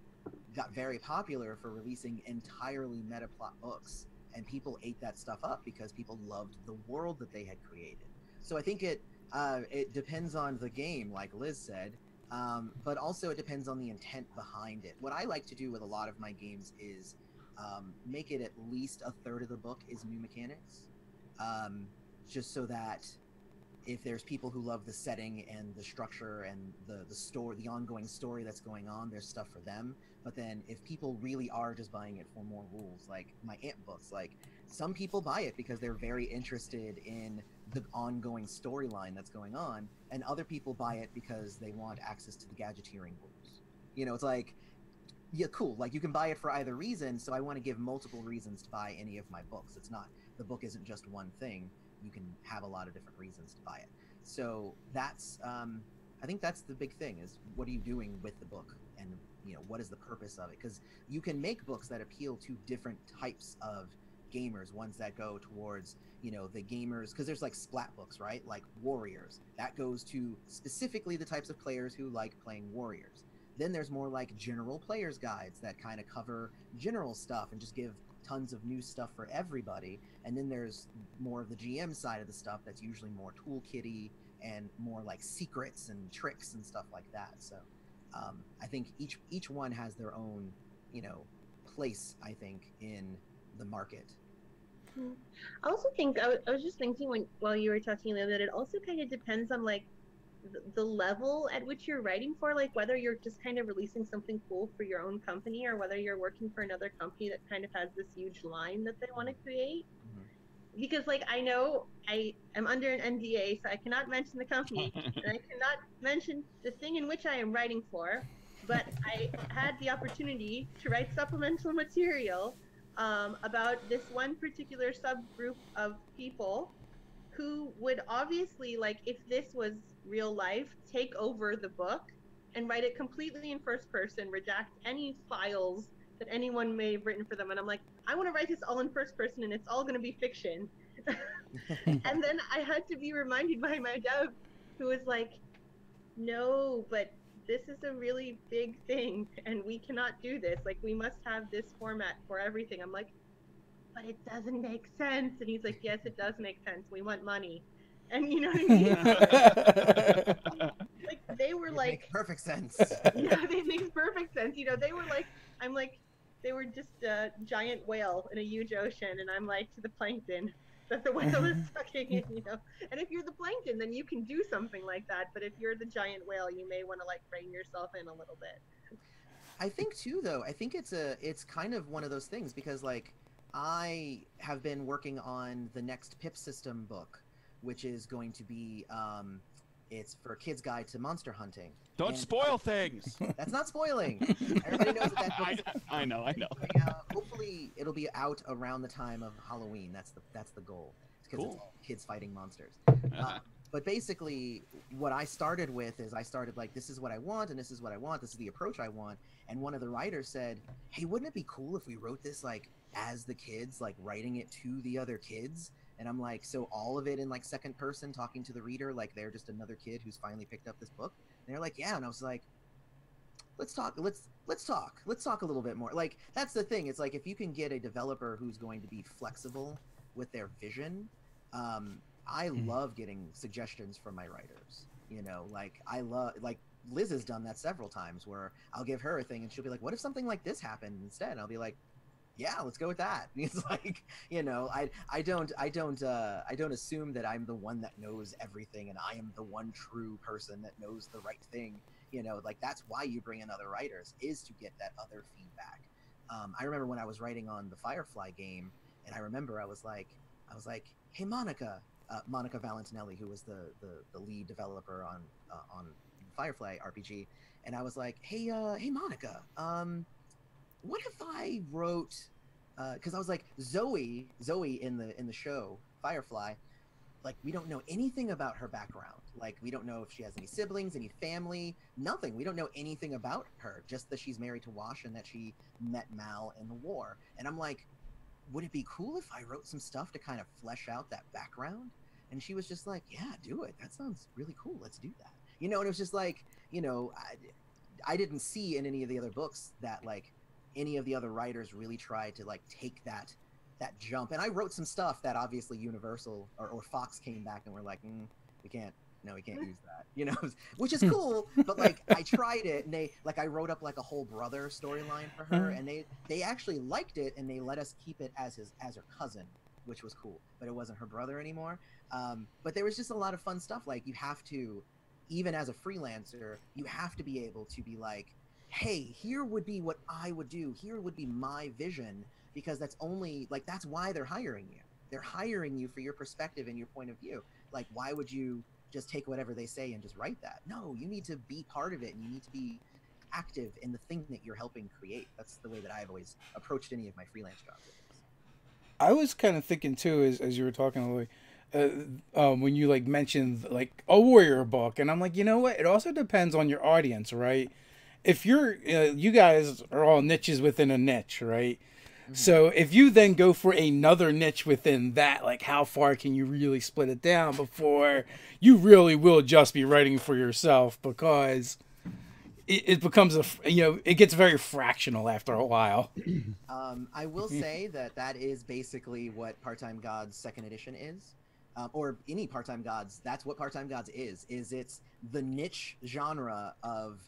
popular for releasing entirely meta plot books, and people ate that stuff up because people loved the world that they had created. So I think it depends on the game, like Liz said, but also it depends on the intent behind it. What I like to do with a lot of my games is make it at least a third of the book is new mechanics, just so that if there's people who love the setting and the structure and the story, the ongoing story that's going on, there's stuff for them. But then if people really are just buying it for more rules, like my Ant books, like some people buy it because they're very interested in the ongoing storyline that's going on, and other people buy it because they want access to the gadgeteering rules. It's like, yeah, cool. Like you can buy it for either reason, so I want to give multiple reasons to buy any of my books. The book isn't just one thing. You can have a lot of different reasons to buy it. So that's, I think that's the big thing, is what are you doing with the book, and what is the purpose of it? Because you can make books that appeal to different types of gamers, ones that go towards the gamers, because there's like splat books, right? Like Warriors, that goes to specifically the types of players who like playing Warriors. Then there's more like general players guides that kind of cover general stuff and just give tons of new stuff for everybody. And then there's more of the GM side of the stuff that's usually more toolkitty and more like secrets and tricks and stuff like that. So I think each one has their own place, I think, in the market. I also think I was just thinking while you were talking that it also kind of depends on like the level at which you're writing for, like whether you're just kind of releasing something cool for your own company or whether you're working for another company that kind of has this huge line that they want to create. because like I know I am under an NDA, so I cannot mention the company and I cannot mention the thing in which I am writing for. But I had the opportunity to write supplemental material about this one particular subgroup of people who would obviously, like, if this was real life, take over the book and write it completely in first person, redact any files that anyone may have written for them. And I'm like, I want to write this all in first person and it's all going to be fiction. And then I had to be reminded by my dev, who was like, no, but this is a really big thing and we cannot do this. Like, we must have this format for everything. I'm like, but it doesn't make sense. And he's like, yes, it does make sense. We want money. And you know what I mean? Like, they were like, makes perfect sense. yeah, it makes perfect sense. You know, they were like, I'm like, they were just a giant whale in a huge ocean, and I'm like to the plankton that the whale is sucking in, you know. And if you're the plankton, then you can do something like that. But if you're the giant whale, you may want to like rein yourself in a little bit. I think too, though, I think it's kind of one of those things because like I have been working on the next PIP system book, which is going to be it's for a kid's guide to monster hunting. Don't spoil things. That's not spoiling. Everybody knows that I know. Hopefully, it'll be out around the time of Halloween. That's the goal. Because it's all kids fighting monsters. But basically, what I started with is I started like, this is what I want, and this is what I want. This is the approach I want. And one of the writers said, "Hey, wouldn't it be cool if we wrote this like as the kids, like writing it to the other kids?" And I'm like, so all of it in like second person, talking to the reader, like they're just another kid who's finally picked up this book. And they're like, yeah. And I was like, let's talk a little bit more. Like, that's the thing. It's like, if you can get a developer who's going to be flexible with their vision, I love getting suggestions from my writers. You know, like Liz has done that several times where I'll give her a thing and she'll be like, what if something like this happened instead? And I'll be like, yeah, let's go with that. It's like, you know, I don't assume that I'm the one that knows everything and I am the one true person that knows the right thing. You know, like that's why you bring in other writers, is to get that other feedback. I remember when I was writing on the Firefly game, and I remember I was like, hey, Monica Valentinelli, who was the lead developer on Firefly RPG, and I was like, hey Monica, what if I wrote, because I was like, Zoe in the show Firefly, like we don't know anything about her background. Like we don't know if she has any siblings, any family, nothing. We don't know anything about her, just that she's married to Wash and that she met Mal in the war. And I'm like, would it be cool if I wrote some stuff to kind of flesh out that background? And she was just like, yeah, do it. That sounds really cool. Let's do that. You know, and it was just like, you know, I didn't see in any of the other books that like any of the other writers really tried to like take that jump. And I wrote some stuff that obviously Universal or Fox came back and were like, we can't use that, you know, which is cool. But like I tried it and I wrote up like a whole brother storyline for her, and they actually liked it and they let us keep it as her cousin, which was cool, but it wasn't her brother anymore. But there was just a lot of fun stuff. Like you have to, even as a freelancer, you have to be able to be like, hey, here would be what I would do. Here would be my vision, because that's why they're hiring you. They're hiring you for your perspective and your point of view. Like, why would you just take whatever they say and just write that? No, you need to be part of it, and you need to be active in the thing that you're helping create. That's the way that I've always approached any of my freelance jobs. I was kind of thinking too, as you were talking, when you like mentioned like a warrior book, and I'm like, you know what? It also depends on your audience, right? If you're, you guys are all niches within a niche, right? Mm-hmm. So if you then go for another niche within that, like how far can you really split it down before you really will just be writing for yourself? Because it becomes it gets very fractional after a while. I will say that is basically what Part-Time Gods 2nd edition is. Or any Part-Time Gods, that's what Part-Time Gods is it's the niche genre of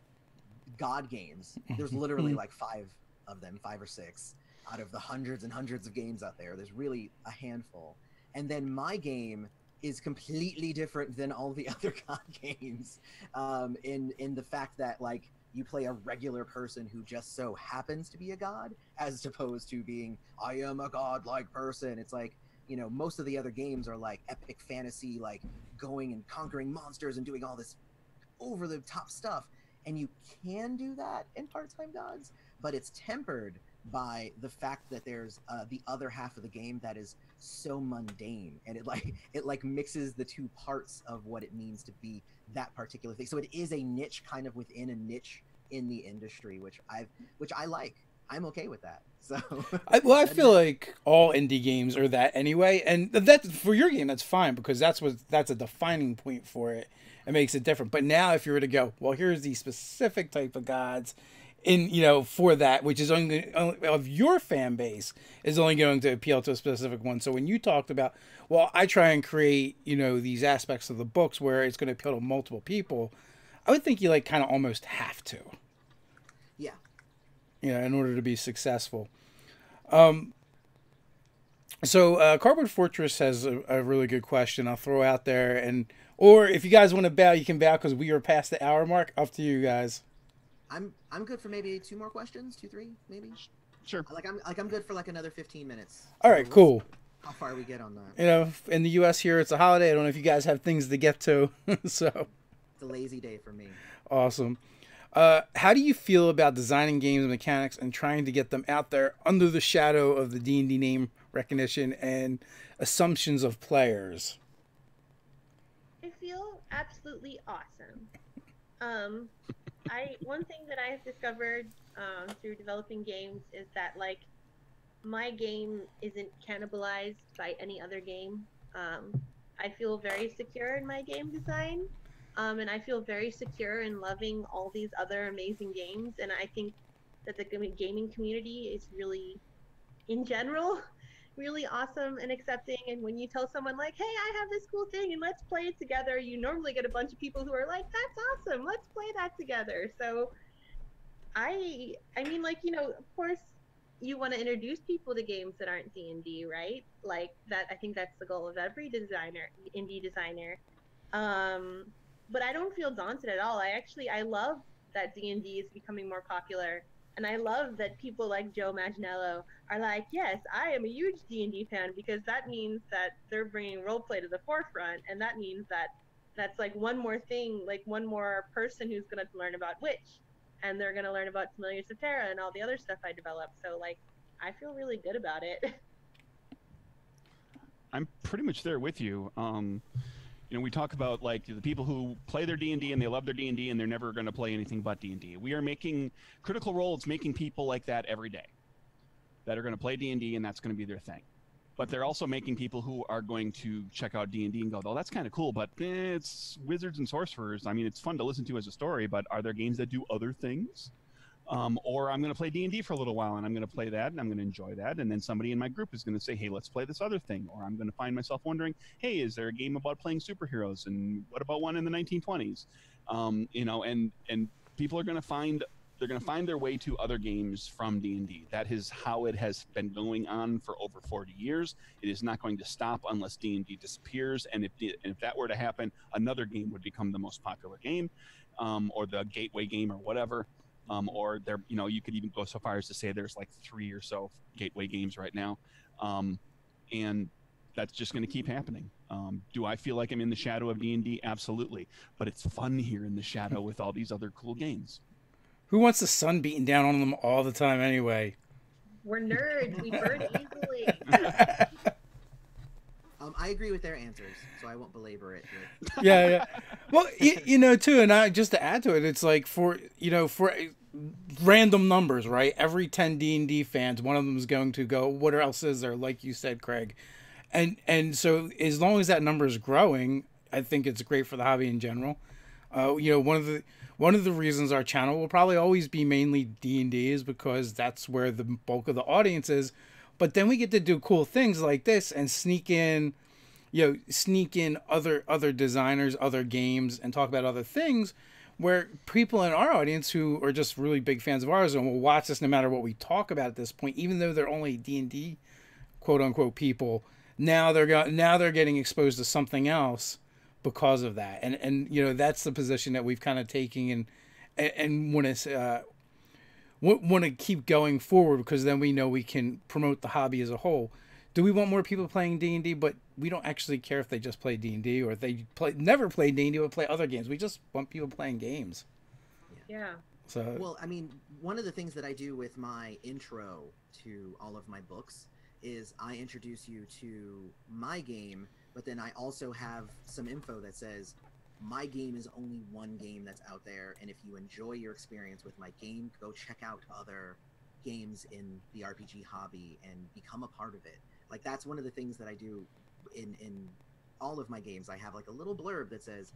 God games. There's literally like 5 of them, 5 or 6 out of the hundreds and hundreds of games out there. There's really a handful. And then my game is completely different than all the other God games, in the fact that like you play a regular person who just so happens to be a god, as opposed to being, I am a godlike person. It's like, you know, most of the other games are like epic fantasy, like going and conquering monsters and doing all this over the top stuff. And you can do that in Part-Time Gods, but it's tempered by the fact that there's the other half of the game that is so mundane, and it like mixes the two parts of what it means to be that particular thing. So it is a niche kind of within a niche in the industry, which I like. I'm okay with that. So I feel like all indie games are that anyway, and that for your game that's fine, because that's a defining point for it. It makes it different. But now if you were to go, well, here's the specific type of gods in, you know, for that, which is only of your fan base, is only going to appeal to a specific one. So when you talked about, well, I try and create, you know, these aspects of the books where it's going to appeal to multiple people, I would think you like kind of almost have to. Yeah. You know, in order to be successful. So Cardboard Fortress has a really good question I'll throw out there, or if you guys want to bow, you can bow, because we are past the hour mark. Up to you guys. I'm good for maybe 2 more questions, 2, 3, maybe. Sure. I'm good for like another 15 minutes. All right, cool. How far we get on that? You know, in the U.S. here, it's a holiday. I don't know if you guys have things to get to, so. It's a lazy day for me. Awesome. How do you feel about designing games and mechanics and trying to get them out there under the shadow of the D&D name recognition and assumptions of players? I feel absolutely awesome. One thing that I have discovered through developing games is that, like, my game isn't cannibalized by any other game. I feel very secure in my game design, and I feel very secure in loving all these other amazing games. And I think that the gaming community is really, in general, really awesome and accepting. And when you tell someone like, hey, I have this cool thing and let's play it together, you normally get a bunch of people who are like, that's awesome, let's play that together. So I mean, like, you know, of course you want to introduce people to games that aren't D&D, right? Like that, I think that's the goal of every indie designer. But I don't feel daunted at all. I love that D&D is becoming more popular. And I love that people like Joe Manganiello are like, yes, I am a huge D&D fan, because that means that they're bringing roleplay to the forefront. And that means that that's like one more thing, like one more person who's going to learn about Witch. And they're going to learn about Familiars of Terra and all the other stuff I developed. So, like, I feel really good about it. I'm pretty much there with you. You know, we talk about like the people who play their D&D and they love their D&D and they're never going to play anything but D&D. We are making Critical Role. It's making people like that every day that are going to play D&D, and that's going to be their thing. But they're also making people who are going to check out D&D and go, oh, that's kind of cool, but it's wizards and sorcerers. I mean, it's fun to listen to as a story, but are there games that do other things? Or I'm going to play D&D for a little while, and I'm going to play that, and I'm going to enjoy that, and then somebody in my group is going to say, hey, let's play this other thing. Or I'm going to find myself wondering, hey, is there a game about playing superheroes, and what about one in the 1920s? You know, and people are going to find their way to other games from D&D. That is how it has been going on for over 40 years. It is not going to stop unless D&D disappears, and if that were to happen, another game would become the most popular game, or the gateway game, or whatever. Or there, you know, you could even go so far as to say there's like 3 or so gateway games right now, and that's just going to keep happening. Do I feel like I'm in the shadow of D&D? Absolutely, but it's fun here in the shadow with all these other cool games. Who wants the sun beating down on them all the time anyway? We're nerds. We burn easily. I agree with their answers, so I won't belabor it. But... Yeah. Well, you know, too, and just to add to it, it's like for random numbers, right? Every 10 D&D fans, one of them is going to go, what else is there? Like you said, Craig. And so as long as that number is growing, I think it's great for the hobby in general. You know, one of the reasons our channel will probably always be mainly D&D is because that's where the bulk of the audience is. But then we get to do cool things like this and sneak in other designers, other games, and talk about other things where people in our audience who are just really big fans of ours and will watch this no matter what we talk about at this point, even though they're only D&D quote unquote people, now they're getting exposed to something else because of that. And you know, that's the position that we've kind of taken and want to keep going forward, because then we know we can promote the hobby as a whole. do we want more people playing D&D? But we don't actually care if they just play D&D or if they never play D&D or play other games. We just want people playing games. Yeah. So Well, I mean, one of the things that I do with my intro to all of my books is I introduce you to my game, but then I also have some info that says my game is only one game that's out there, and if you enjoy your experience with my game, go check out other games in the RPG hobby and become a part of it. Like, that's one of the things that I do in all of my games. I have like a little blurb that says,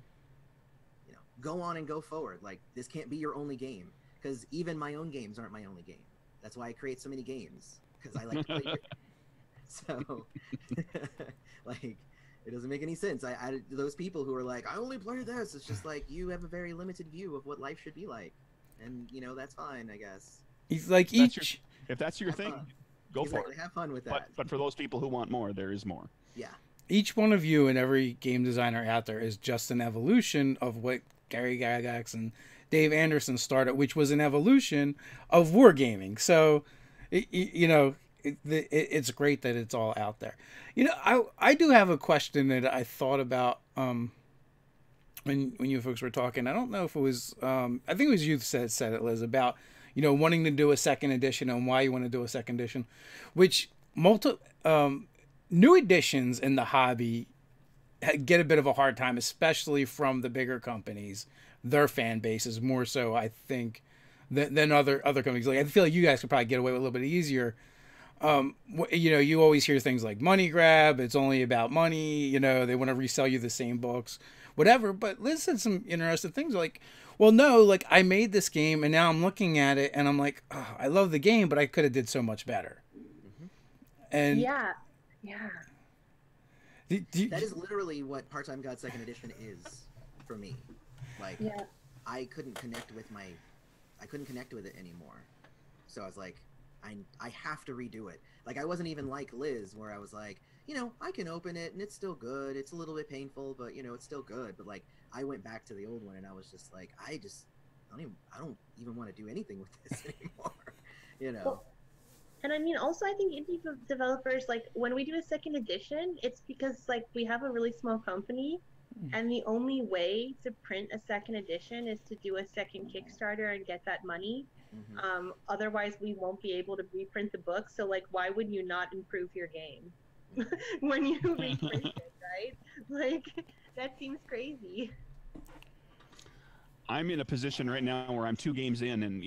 you know, go on and go forward. Like, this can't be your only game, because even my own games aren't my only game. That's why I create so many games, because I like to play games. So, like, it doesn't make any sense. Those people who are like, I only play this, it's just like, you have a very limited view of what life should be like, and you know, that's fine, I guess. he's like If that's your thing, fun. go for Exactly, it. have fun with that. But for those people who want more, there is more. Yeah. each one of you and every game designer out there is just an evolution of what Gary Gygax and Dave Anderson started, which was an evolution of wargaming. So, it's great that it's all out there. You know, I do have a question that I thought about when you folks were talking. I don't know if it was I think it was you said it, Liz, about wanting to do a second edition and why you want to do a second edition, which new editions in the hobby get a bit of a hard time, especially from the bigger companies. Their fan base is more so, I think, than other companies. Like, I feel like you guys could probably get away with a little bit easier. You always hear things like money grab. It's only about money. They want to resell you the same books, whatever. But Liz said some interesting things like, well, no, like, I made this game and now I'm looking at it and I'm like, oh, I love the game, but I could have did so much better. Mm-hmm. And Yeah. That is literally what Part-Time God Second Edition is for me. Like, Yeah. I couldn't connect with it anymore. So I was like, I have to redo it. Like, I wasn't even like Liz, where I was like, I can open it and it's still good. It's a little bit painful, but it's still good. But like, I went back to the old one and I was just like, I don't even want to do anything with this anymore. Well, and I mean, also, I think indie developers, like, when we do a second edition, it's because, like, we have a really small company, and the only way to print a second edition is to do a second Kickstarter and get that money. Mm-hmm. Otherwise, we won't be able to reprint the book. So, like, why would you not improve your game when you reprint it, right? Like, that seems crazy. I'm in a position right now where I'm 2 games in, and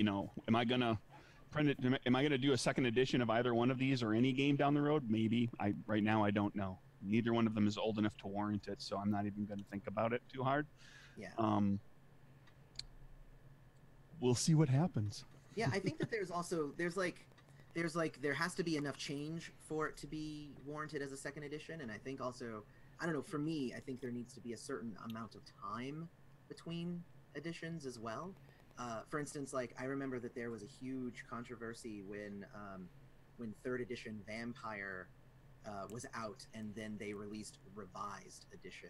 am I gonna print it? Am I gonna do a second edition of either one of these or any game down the road? Maybe. Right now I don't know. Neither one of them is old enough to warrant it, so I'm not even going to think about it too hard. Yeah. We'll see what happens. Yeah, I think that there has to be enough change for it to be warranted as a second edition, and I think also, I don't know, for me, I think there needs to be a certain amount of time between editions as well. For instance, like, I remember that there was a huge controversy when third edition Vampire was out, and then they released revised edition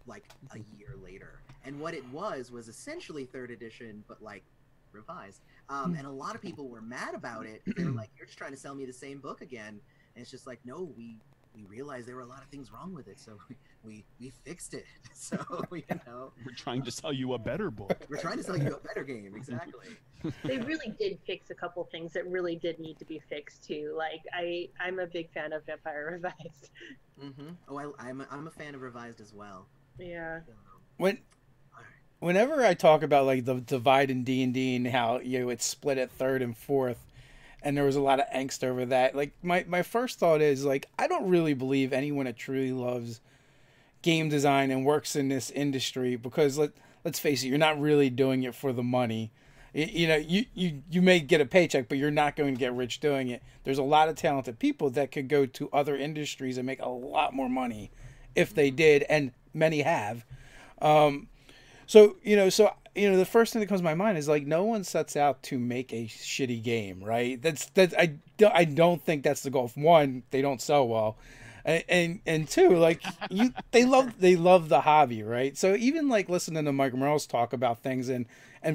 like a year later, and what it was essentially third edition but like revised, and a lot of people were mad about it. They were like, you're just trying to sell me the same book again, and it's just like, no, we realized there were a lot of things wrong with it, so we fixed it. So we're trying to sell you a better book. We're trying to sell you a better game. Exactly. They really did fix a couple things that really did need to be fixed too. Like, I'm a big fan of Vampire Revised. Mm-hmm. Oh, I'm a fan of Revised as well. Yeah. Whenever I talk about like the divide in D&D and how it's split at third and fourth, and there was a lot of angst over that, like my first thought is, like, I don't really believe anyone that truly loves game design and works in this industry, because let's face it, you're not really doing it for the money. You may get a paycheck, but you're not going to get rich doing it. There's a lot of talented people that could go to other industries and make a lot more money if they did, and many have. So the first thing that comes to my mind is, like, no one sets out to make a shitty game, right? I don't think that's the goal. One, they don't sell well, and two, like, they love the hobby, right? So even like listening to Mike Morales talk about things and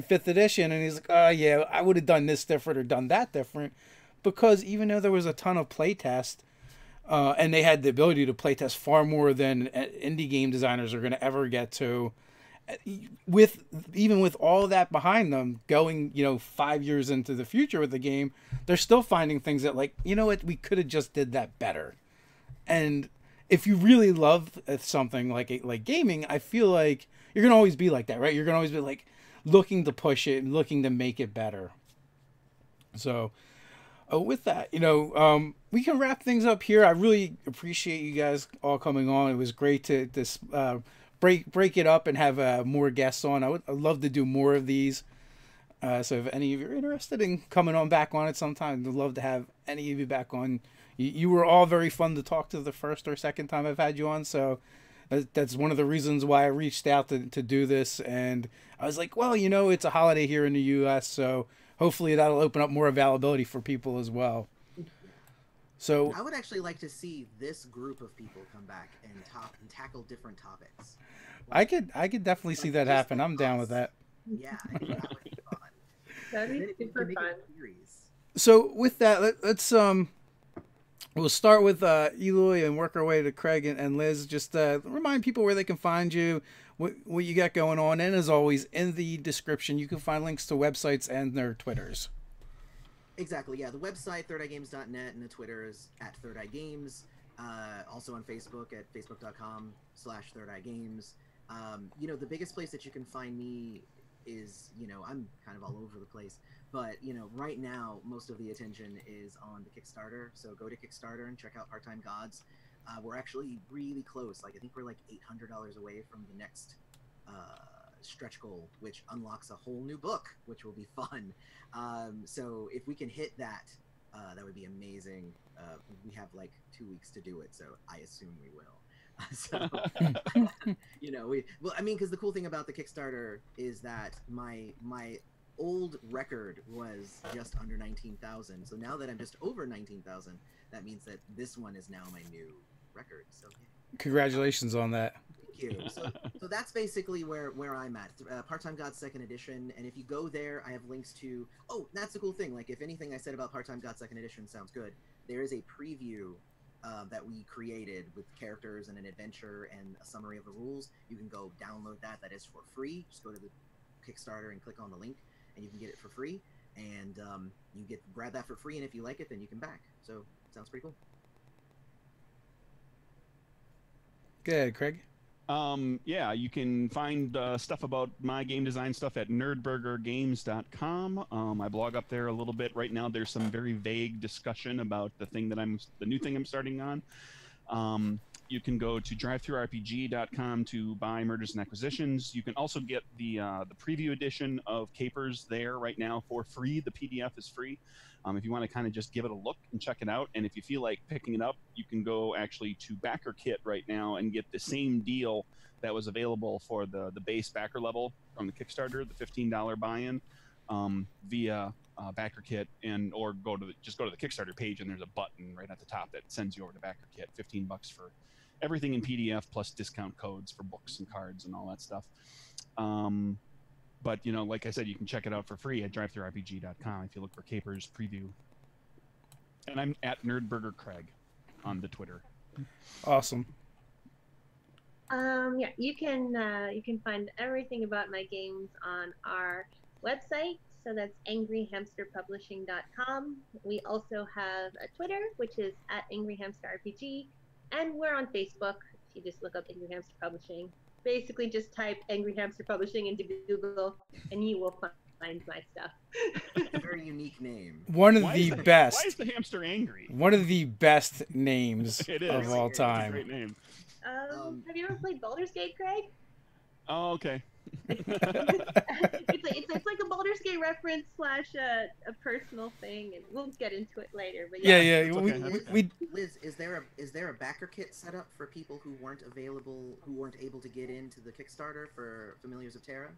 fifth edition, and he's like, oh yeah, I would have done this different or done that different, because even though there was a ton of playtest, and they had the ability to playtest far more than indie game designers are going to ever get to. With even with all that behind them, going 5 years into the future with the game, they're still finding things that, like, you know what, we could have just did that better. And if you really love something like gaming, I feel like you're gonna always be like that, right? You're gonna always be like looking to push it and looking to make it better. So with that, we can wrap things up here. I really appreciate you guys all coming on. It was great to break it up and have more guests on. I'd love to do more of these. So if any of you are interested in coming on back on it sometime, I'd love to have any of you back on. You were all very fun to talk to the first or second time I've had you on. So that's one of the reasons why I reached out to do this. And I was like, well, it's a holiday here in the U.S., so hopefully that'll open up more availability for people as well. So I would actually like to see this group of people come back and tackle different topics. I could definitely see that happen. I'm down with that. Yeah, that would be fun. That'd be super fun. So with that, let's we'll start with Eloy and work our way to Craig and Liz. Just remind people where they can find you, what you got going on, and as always, in the description you can find links to websites and their Twitters. Exactly, yeah. The website, thirdeyegames.net, and the Twitter is at thirdeyegames. Also on Facebook at facebook.com/thirdeyegames. The biggest place that you can find me is, I'm kind of all over the place, but, right now, most of the attention is on the Kickstarter. So go to Kickstarter and check out Part-Time Gods. We're actually really close. I think we're like $800 away from the next stretch goal, which unlocks a whole new book, which will be fun. So if we can hit that, that would be amazing. We have like 2 weeks to do it, so I assume we will. So, because the cool thing about the Kickstarter is that my old record was just under 19,000. So now that I'm just over 19,000, that means that this one is now my new record. So yeah. Congratulations on that. Thank you. So that's basically where I'm at. Part-Time Gods 2nd Edition, and if you go there, I have links to. Oh, that's the cool thing. Like, if anything I said about Part-Time Gods 2nd Edition sounds good, there is a preview that we created with characters and an adventure and a summary of the rules. You can go download that. That is for free. Just go to the Kickstarter and click on the link, and you can get it for free. And you grab that for free, and if you like it, then you can back. So sounds pretty cool. Good, Craig. Yeah, you can find stuff about my game design stuff at nerdburgergames.com. I blog up there a little bit right now. There's some very vague discussion about the new thing I'm starting on. You can go to drivethrurpg.com to buy Murders and Acquisitions. You can also get the preview edition of Capers there right now for free. The PDF is free. If you want to kind of just give it a look and check it out, and if you feel like picking it up, you can go actually to Backer Kit right now and get the same deal that was available for the base backer level from the Kickstarter, the $15 buy-in, via Backer Kit, or go to the Kickstarter page, and there's a button right at the top that sends you over to Backer Kit. $15 for everything in PDF plus discount codes for books and cards and all that stuff. But, like I said, you can check it out for free at drivethrurpg.com if you look for Capers preview. And I'm at NerdBurger Craig on the Twitter. Awesome. Yeah, you can find everything about my games on our website. So that's angryhamsterpublishing.com. We also have a Twitter, which is at angryhamsterrpg, and we're on Facebook. If you just look up Angry Hamster Publishing, basically just type Angry Hamster Publishing into Google, and you will find my stuff. A very unique name. One of the best. Why is the hamster angry? One of the best names It is. of all time. It's a great name. Have you ever played Baldur's Gate, Craig? Oh, okay. it's like a Baldur's Gate reference / a personal thing, and we'll get into it later. But yeah. Liz, is there a backer kit set up for people who weren't able to get into the Kickstarter for Familiars of Terra?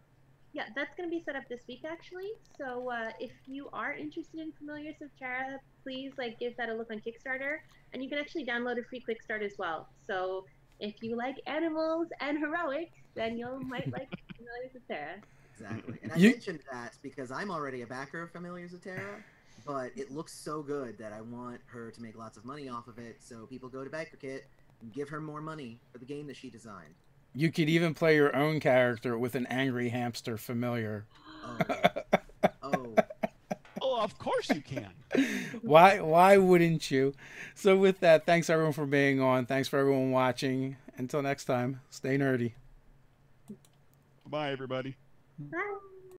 Yeah, that's going to be set up this week, actually. So if you are interested in Familiars of Terra, please give that a look on Kickstarter, and you can actually download a free quick start as well. So if you like animals and heroics, then you might like Familiars of Terra. Exactly. And I mentioned that because I'm already a backer of Familiars of Terra, but it looks so good that I want her to make lots of money off of it. So people go to BankerKit and give her more money for the game that she designed. You could even play your own character with an angry hamster familiar. Oh, oh. Oh, of course you can. Why wouldn't you? So with that, thanks everyone for being on. Thanks for everyone watching. Until next time, stay nerdy. Bye, everybody. Bye.